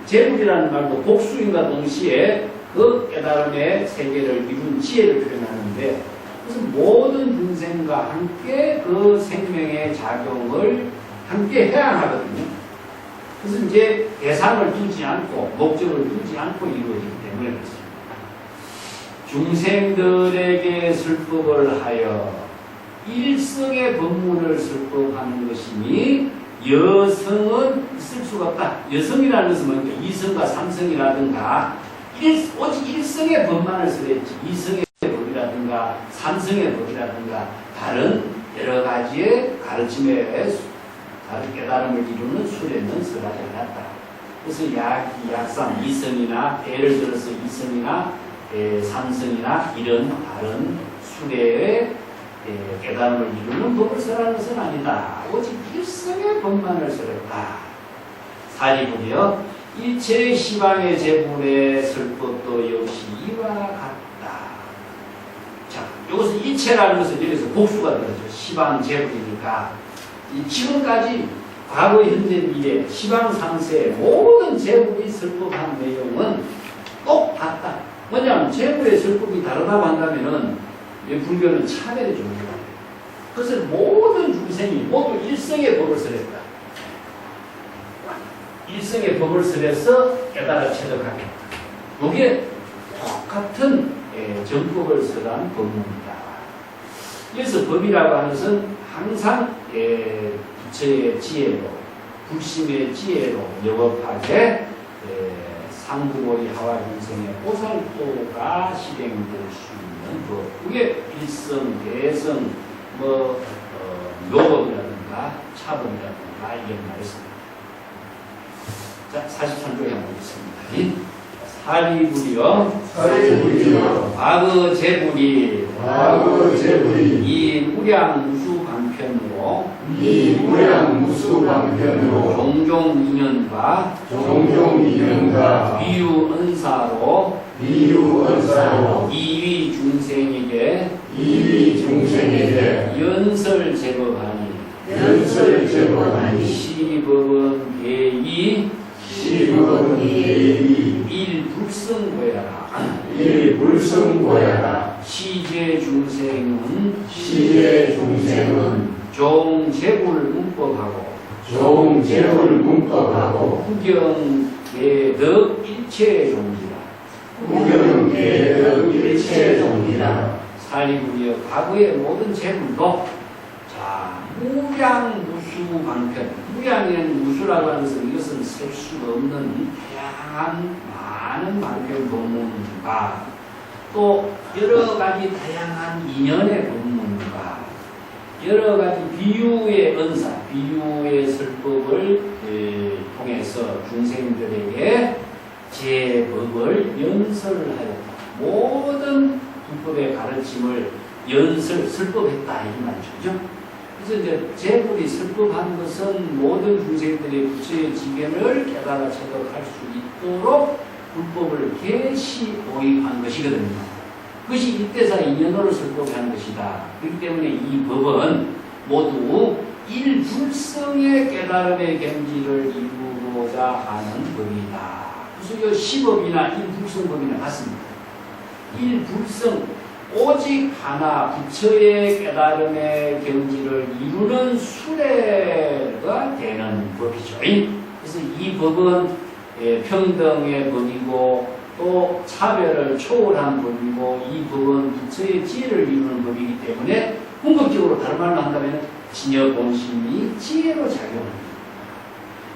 재불이라는 말도 복수인과 동시에 그 깨달음의 세계를 이룬 지혜를 표현하는데, 그래서 모든 중생과 함께 그 생명의 작용을 함께 해야 하거든요. 그래서 이제 대상을 두지 않고, 목적을 두지 않고 이루어지기 때문에 그렇습니다. 중생들에게 설법을 하여 일성의 법문을 설법하는 것이니, 여성은 있을 수가 없다. 여성이라는 것은 뭐냐? 이성과 삼성이라든가 오직 일성의 법만을 설했지, 이성의 법이라든가 삼성의 법이라든가 다른 여러 가지의 가르침에 다른 깨달음을 이루는 수레는 설하지 않았다. 그래서 약상 이성이나, 예를 들어서 이성이나 삼성이나 이런 다른 수레의 깨달음을 이루는 법을 설하는 것은 아니다. 오직 일성의 법만을 설했다. 사리부리여 일체 시방의 재불의 설법도 역시 이와 같다. 자, 여기서 일체라는 것은 여기서 복수가 되죠. 시방 재불이니까 지금까지 과거, 현재, 미래, 시방 상세의 모든 재불이 설법한 내용은 똑같다. 뭐냐면 재불의 설법이 다르다고 한다면은 불교는 차별의 종류가 돼요. 그것을 모든 중생이 모두 일성의 법을 설했다. 일성의 법을 설해서 깨달아 체득하겠다. 이게 똑같은 정법을 설한 법문이다. 그래서 법이라고 하는 것은 항상 부처의 지혜로, 불심의 지혜로 영업하게 상부고리 하와 인생의 보살도가 실행될 수 있는 법. 그게 일성, 대성, 요법이라든가 차법이라든가 이런 말이 있습니다. 자, 43조에 한번 보겠습니다. 사리부리여 과거 재불이 이 무량 무수 방편으로 종종 인연과 비유 은사로 이위 중생에게 연설 제법하니 시법은 대이 일불성고야라. 시제 중생은 종재불 문법하고 후경계덕 일체 종지라. 사리부리여 과거의 모든 재불도 무량무수 방편. 무량이라는 무수라고 하는 것은 이것은 셀 수 없는 다양한 많은 방편 법문과 또 여러 가지 다양한 인연의 법문과 여러 가지 비유의 은사, 비유의 설법을 통해서 중생들에게 제법을 연설하였다. 모든 불법의 가르침을 설법했다 이 말이죠. 그래서 이제 제불이 설법한 것은 모든 중생들이 부처의 지견을 깨달아 체득할 수 있도록 불법을 계시 도입한 것이거든요. 그것이 일대사 인연으로 설법한 것이다. 그렇기 때문에 이 법은 모두 일불성의 깨달음의 경지를 이루고자 하는 법이다. 그래서 이 시법이나 일불성법이나 같습니다. 일불성, 오직 하나 부처의 깨달음의 경지를 이루는 수레가 되는 법이죠. 그래서 이 법은 평등의 법이고 또 차별을 초월한 법이고, 이 법은 부처의 지혜를 이루는 법이기 때문에 궁극적으로 다른 말로 한다면 진여본심이 지혜로 작용합니다.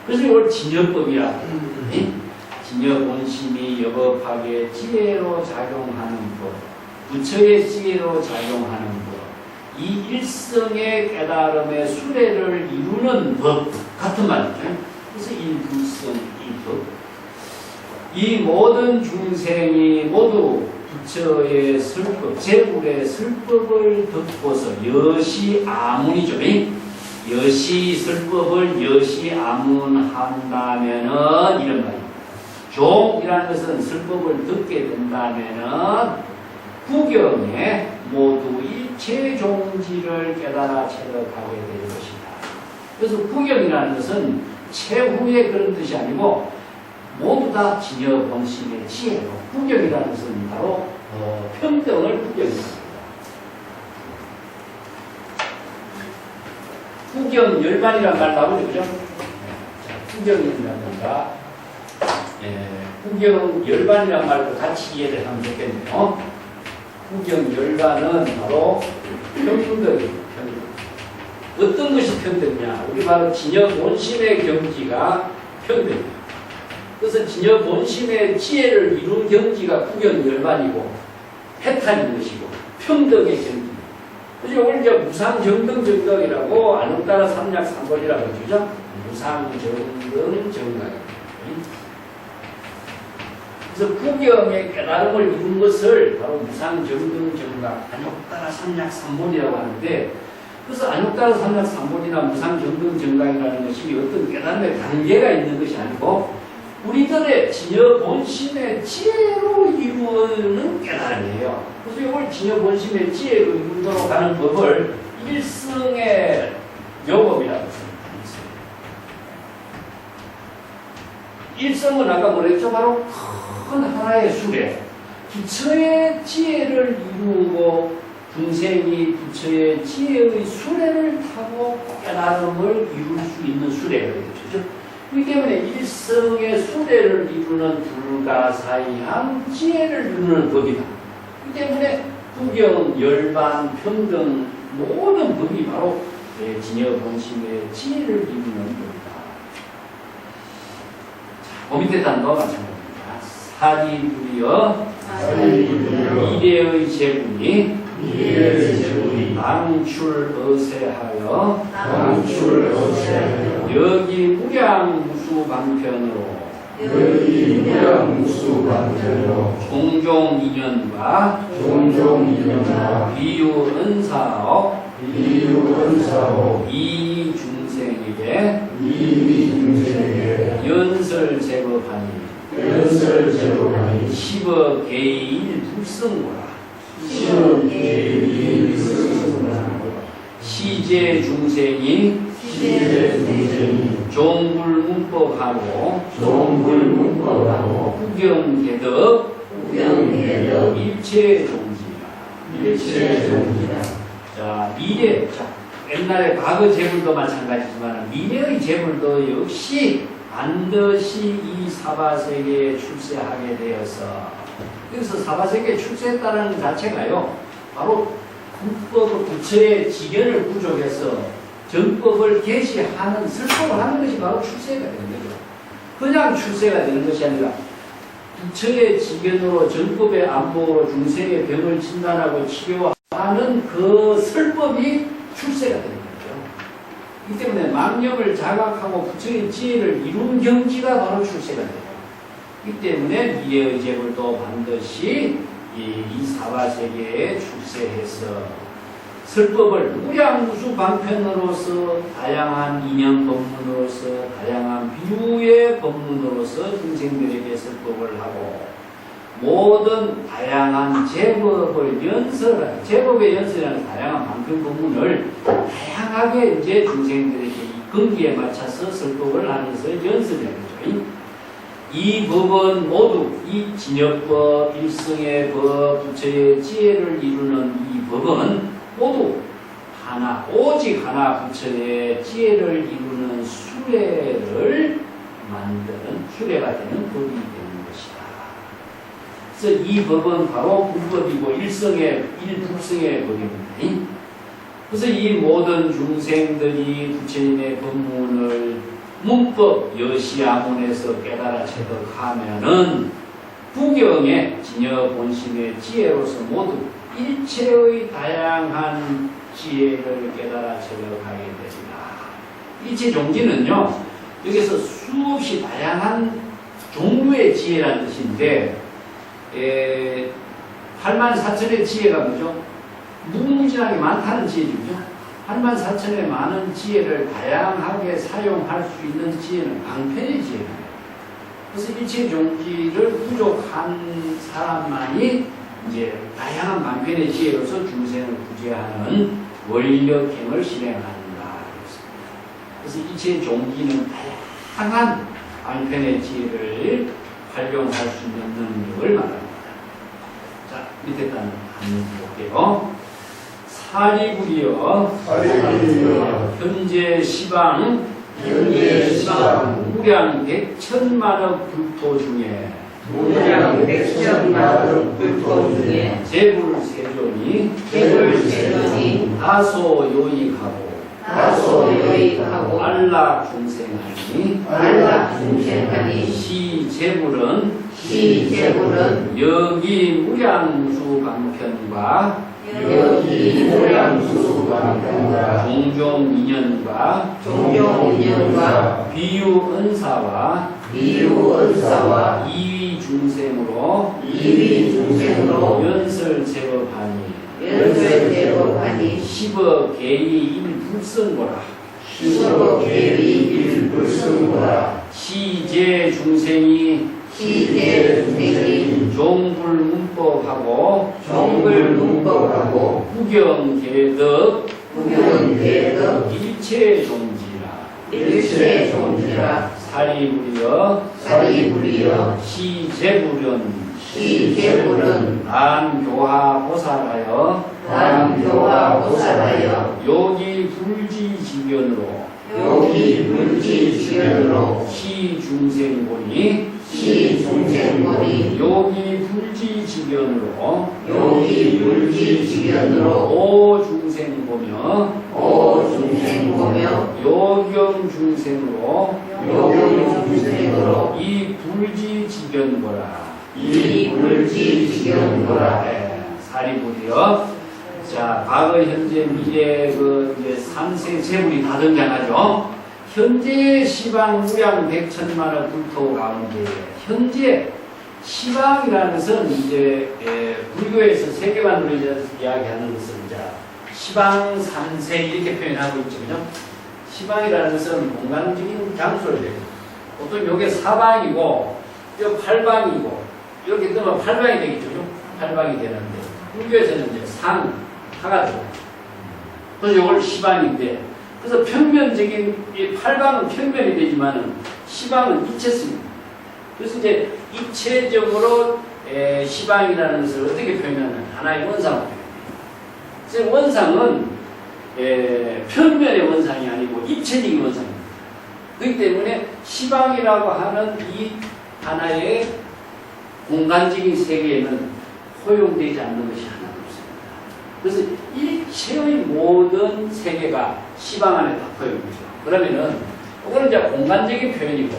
그래서 이걸 진여법이라고 합니다. 진여본심이 여법하게 지혜로 작용하는 법, 부처의 지혜로 작용하는 법, 이 일성의 깨달음의 수레를 이루는 법 같은 말이죠. 그래서 일불성, 일법. 이 모든 중생이 모두 부처의 설법, 제불의 설법을 듣고서 여시 아문이죠. 여시 설법을 여시 아문한다면은 이런 말이에요. 종이라는 것은 설법을 듣게 된다면은 구경에 모두 일체 종지를 깨달아 체득하게 될 것이다. 그래서 구경이라는 것은 최후의 그런 뜻이 아니고 모두 다 진여 본심의 지혜로, 구경이라는 것은 바로 평등을 구경합니다. 구경 열반이란 말 나오죠, 그죠? 구경이라는 건가? 구경 열반이란 말도 같이 이해를 하면 좋겠네요. 구경 열반은 바로 평등입니다. 어떤 것이 평등이냐? 우리 바로 진여 본심의 경지가 평등입니다. 그래서 진여 본심의 지혜를 이룬 경지가 구경 열반이고 해탈인 것이고 평등의 경지. 그죠? 오늘 이제 무상정등정각이라고 안흥따라 삼약삼본이라고 그러죠? 무상정등정각. 그래서 구경의 깨달음을 이룬 것을 바로 무상정등정각, 안흥따라 삼약삼본이라고 하는데, 그래서 안흥따라 삼약삼본이나 무상정등정각이라는 것이 어떤 깨달음의 단계가 있는 것이 아니고 우리들의 진여 본심의 지혜로 이루는 깨달음이에요. 그래서 이걸 진여 본심의 지혜로 이루도록 하는 법을 일승의 요법이라고 합니다. 일성은 아까 뭐랬죠? 바로 큰 하나의 수레. 부처의 지혜를 이루고 중생이 부처의 지혜의 수레를 타고 깨달음을 이룰 수 있는 수레가 되죠. 그렇기 때문에 일성의 수레를 이루는 불가사의한 지혜를 이루는 법이다. 그렇기 때문에 구경, 열반, 평등 모든 법이 바로 진여 본심의 지혜를 이루는 법이다. 그 밑에 단도 마찬가지입니다. 사리불이여 미래의 제군이 방출어세하여 여기 무량무수 방편으로 종종 인연과 비유은사업 이 중생에게 연설 제법하니 10억 개일 불성고라. 시제 중생이 종불문법하고 구경계덕 일체 종지라. 자, 미래. 자, 옛날에 과거 재물도 마찬가지지만 미래의 재물도 역시 반드시 이 사바세계에 출세하게 되어서, 여기서 사바세계에 출세했다는 자체가요, 바로 불법을 부처의 지견을 부족해서 정법을 계시하는, 설법을 하는 것이 바로 출세가 되는 거죠. 그냥 출세가 되는 것이 아니라 부처의 지견으로 정법의 안목으로 중생의 병을 진단하고 치료하는 그 설법이 출세가 되는 거죠. 이 때문에 망념을 자각하고 부처의 지혜를 이룬 경지가 바로 출세가 돼요. 이 때문에 미래의 재물도 반드시 이 사바세계에 출세해서 설법을 무량무수 방편으로서 다양한 인연 법문으로서 다양한 비유의 법문으로서 중생들에게 설법을 하고 모든 다양한 제법을 연설하는, 제법의 연설이라는 다양한 방편 법문을 다양하게 이제 중생들에게 이 근기에 맞춰서 설법을 하면서 연설하는 거죠. 이 법은 모두 이 진여법, 일성의 법, 부처의 지혜를 이루는 이 법은 모두 하나, 오직 하나 부처의 지혜를 이루는 수레를 만드는, 수레가 되는 법이 되는 것이다. 그래서 이 법은 바로 불법이고 일불성의 법입니다. 그래서 이 모든 중생들이 부처님의 법문을 문법 여시아문에서 깨달아 체득하면은 구경의 진여 본심의 지혜로서 모두 일체의 다양한 지혜를 깨달아 체득하게 됩니다. 일체 종지는요, 여기서 수없이 다양한 종류의 지혜라는 뜻인데, 84,000의 지혜가 뭐죠? 무궁무진하게 많다는 지혜죠. 84,000의 많은 지혜를 다양하게 사용할 수 있는 지혜는 방편의 지혜예요. 그래서 일체 종지를 부족한 사람만이 이제 다양한 방편의 지혜로서 중생을 구제하는 원력행을 실행한다. 그래서 일체 종지는 다양한 방편의 지혜를 활용할 수 있는 능력을 말합니다. 자, 밑에 단을 한번 볼게요. 사리불이여 현재 시방 무량 100,000만억 불토 중에 재불세존이 다소 요익하고 안락 중생하니 시재불은 여기 무량수 방편과 종종 인연과 비유 은사와 이위 중생으로 연설 제법하니 10억 개의 일불성고라. 시제 중생이 종불문법하고 구경계덕 일체종지라 사리불이여 시제불은 남교화보살하여 요기 불지지견으로 시중생보니 요기 불지지견으로 오 중생 보며 요경 중생으로 이 불지지견거라. 네, 사리불이요. 자, 과거, 현재, 미래, 이제 3세 재물이 다 등장하죠. 현재 시방 무량 100,000만억 불토 가운데, 현재 시방이라는 것은 이제, 불교에서 세계관으로 이야기하는 것은 이제, 시방 3세 이렇게 표현하고 있죠. 그죠? 시방이라는 것은 공간적인 장소를 얘기해요. 보통 요게 사방이고, 요 팔방이고, 이렇게 뜨면 팔방이 되겠죠. 팔방이 되는데, 불교에서는 이제 하가 들어요. 그래서 이걸 시방인데, 그래서 평면적인, 이 팔방은 평면이 되지만은, 시방은 입체성입니다. 그래서 이제 입체적으로 시방이라는 것을 어떻게 표현하냐면, 하나의 원상을 표현해요. 그래서 원상은 평면의 원상이 아니고 입체적인 원상입니다. 그렇기 때문에 시방이라고 하는 이 하나의 공간적인 세계에는 허용되지 않는 것이 하나도 없습니다. 그래서 일체의 모든 세계가 시방 안에 다 허용되죠. 그러면은 이거는 이제 공간적인 표현이고,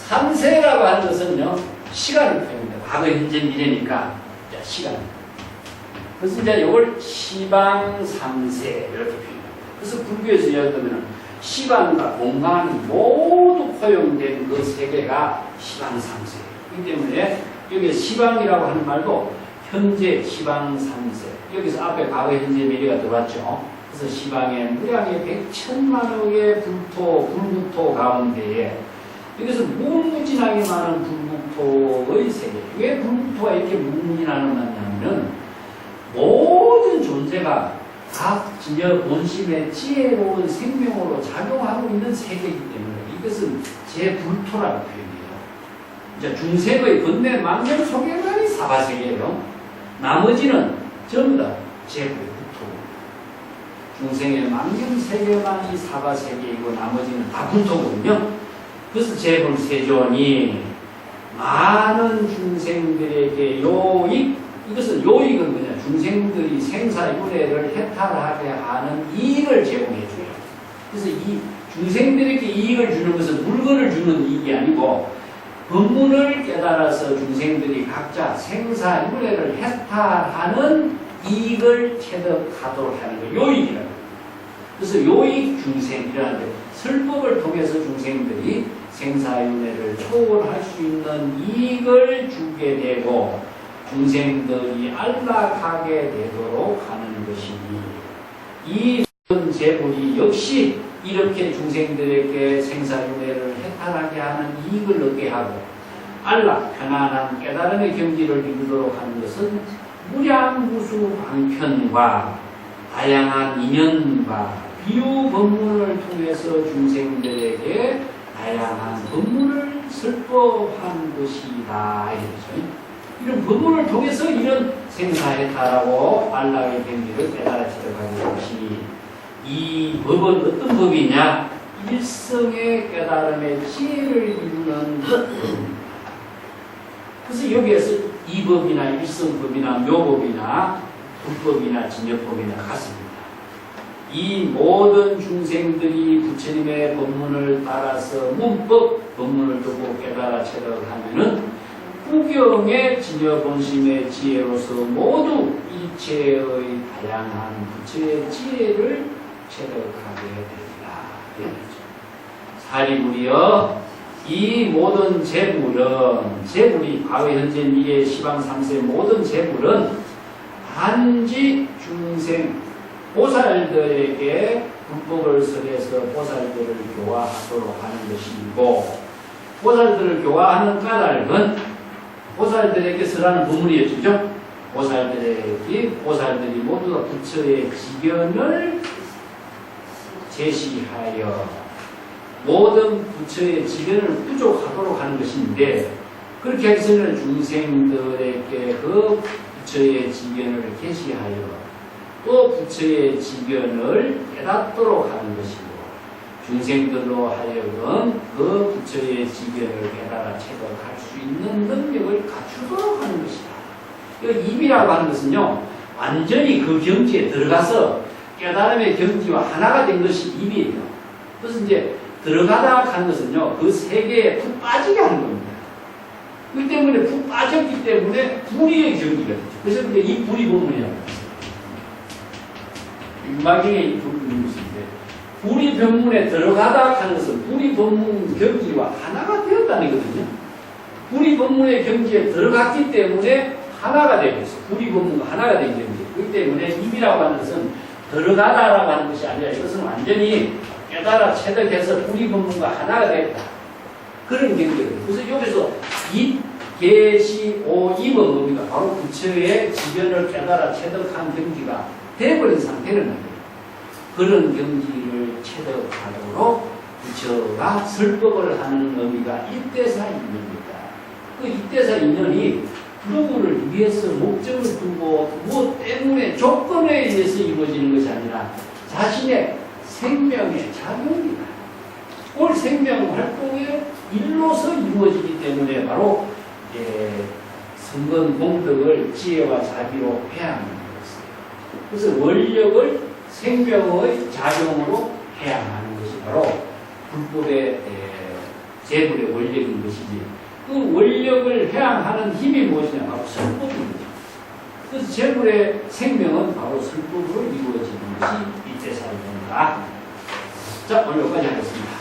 3세라고 하는 것은요 시간을 표현합니다. 과거, 현재, 미래니까 이제 시간. 그래서 이제 이걸 시방 3세 이렇게 표현합니다. 그래서 불교에서 이야기하면 시방과 공간이 모두 허용된 그 세계가 시방 3세. 그렇기 때문에 여기 시방이라고 하는 말도 현재 시방 3세. 여기서 앞에 과거, 현재, 미래가 들어왔죠. 그래서 시방의 무량의 100,000만억의 불국토 가운데에 여기서 무궁무진하게 많은 불국토의 세계. 왜 불국토가 이렇게 무궁무진하게 많냐면 모든 존재가 각 진여 본심의 지혜로운 생명으로 작용하고 있는 세계이기 때문에 이것은 제불토라고 표현해요. 이제 중생의 번뇌 망념 속에만이 사바세계예요. 나머지는 전부 다 제불토. 중생의 망념 세계만이 사바세계이고 나머지는 다 불토거든요. 그래서 제불세존이 많은 중생들에게 요익, 이것은 요익은 뭐냐? 중생들이 생사윤회를 해탈하게 하는 이익을 제공해줘요. 그래서 이 중생들에게 이익을 주는 것은 물건을 주는 이익이 아니고 법문을 깨달아서 중생들이 각자 생사윤회를 해탈하는 이익을 체득하도록 하는 거 요익이라고. 그래서 요익 중생이라는데 설법을 통해서 중생들이 생사윤회를 초월할 수 있는 이익을 주게 되고 중생들이 안락하게 되도록 하는 것이니 이 모든 재물이 역시 이렇게 중생들에게 생사윤회를 해탈하게 하는 이익을 얻게 하고 안락, 편안한 깨달음의 경지를 이루도록 하는 것은 무량무수 방편과 다양한 인연과 비유 법문을 통해서 중생들에게 다양한 법문을 설법한 것이다. 이렇죠. 이런 법문을 통해서 이런 생사해탈하고 안락의 경지를 깨달아지도록 하는 것이 이 법은 어떤 법이냐? 일성의 깨달음의 지혜를 이루는 법입니다. 그래서 여기에서 이법이나 일성법이나 묘법이나 불법이나 진여법이나 같습니다. 이 모든 중생들이 부처님의 법문을 따라서 문법 법문을 듣고 깨달아 체득하면은 구경의 진여본심의 지혜로서 모두 일체의 다양한 부처의 지혜를 체득하게 됩니다. 사리불이여 이 모든 재물이 과거 현재 미래 시방 삼세 모든 재물은 단지 중생 보살들에게 불법을 설해서 보살들을 교화하도록 하는 것이고 보살들을 교화하는 까닭은 보살들에게 설하는 법문이었죠. 보살들이 모두 다 부처의 지견을 제시하여 모든 부처의 지견을 부족하도록 하는 것인데 그렇게 하기 전에는 중생들에게 그 부처의 지견을 계시하여 또 부처의 지견을 깨닫도록 하는 것이고 중생들로 하여금 그 부처의 지견을 깨달아 체득할 수 있는 능력을 갖추도록 하는 것이다. 이 입이라고 하는 것은요 완전히 그 경지에 들어가서 깨달음의 경지와 하나가 된 것이 입이에요. 그래서 이제 들어가다 하는 것은요 그 세계에 푹 빠지게 하는 겁니다. 그 때문에 푹 빠졌기 때문에 불의의 경지가 되죠. 그래서 이제 이 불의 법문이라고 합니다. 윤마경에 이 불의 것인데 불의 법문에 들어가다 하는 것은 불의 법문 경지와 하나가 되었다는 거거든요. 불의 법문의 경지에 들어갔기 때문에 하나가 되고 있어요. 불의 법문과 하나가 되기 때문에. 그렇기 때문에 입이라고 하는 것은 들어가다라고 하는 것이 아니라 이것은 완전히 깨달아 체득해서 불의 법문과 하나가 됐다. 그런 경지거든요. 그래서 여기서 이 계시 오입은 뭡니까? 바로 부처의 지견을 깨달아 체득한 경지가 되어버린 상태는 아니에요. 그런 경지를 체득하도록 부처가 설법을 하는 의미가 일대사 인연입니다. 그 일대사 인연이 누구를 위해서 목적을 두고 무엇 때문에 조건에 의해서 이루어지는 것이 아니라 자신의 생명의 작용이다. 올 생명 활동의 일로서 이루어지기 때문에 바로 성건 공덕을 지혜와 자비로 해야 하는 것이에요. 그래서 원력을 생명의 작용으로 해야 하는 것이 바로 불법의 재불의 원력인 것이지 그 원력을 해양하는 힘이 무엇이냐? 바로 설법입니다. 그래서 재불의 생명은 바로 설법으로 이루어지는 것이 이때사입니다. 자, 오늘 여기까지 하겠습니다.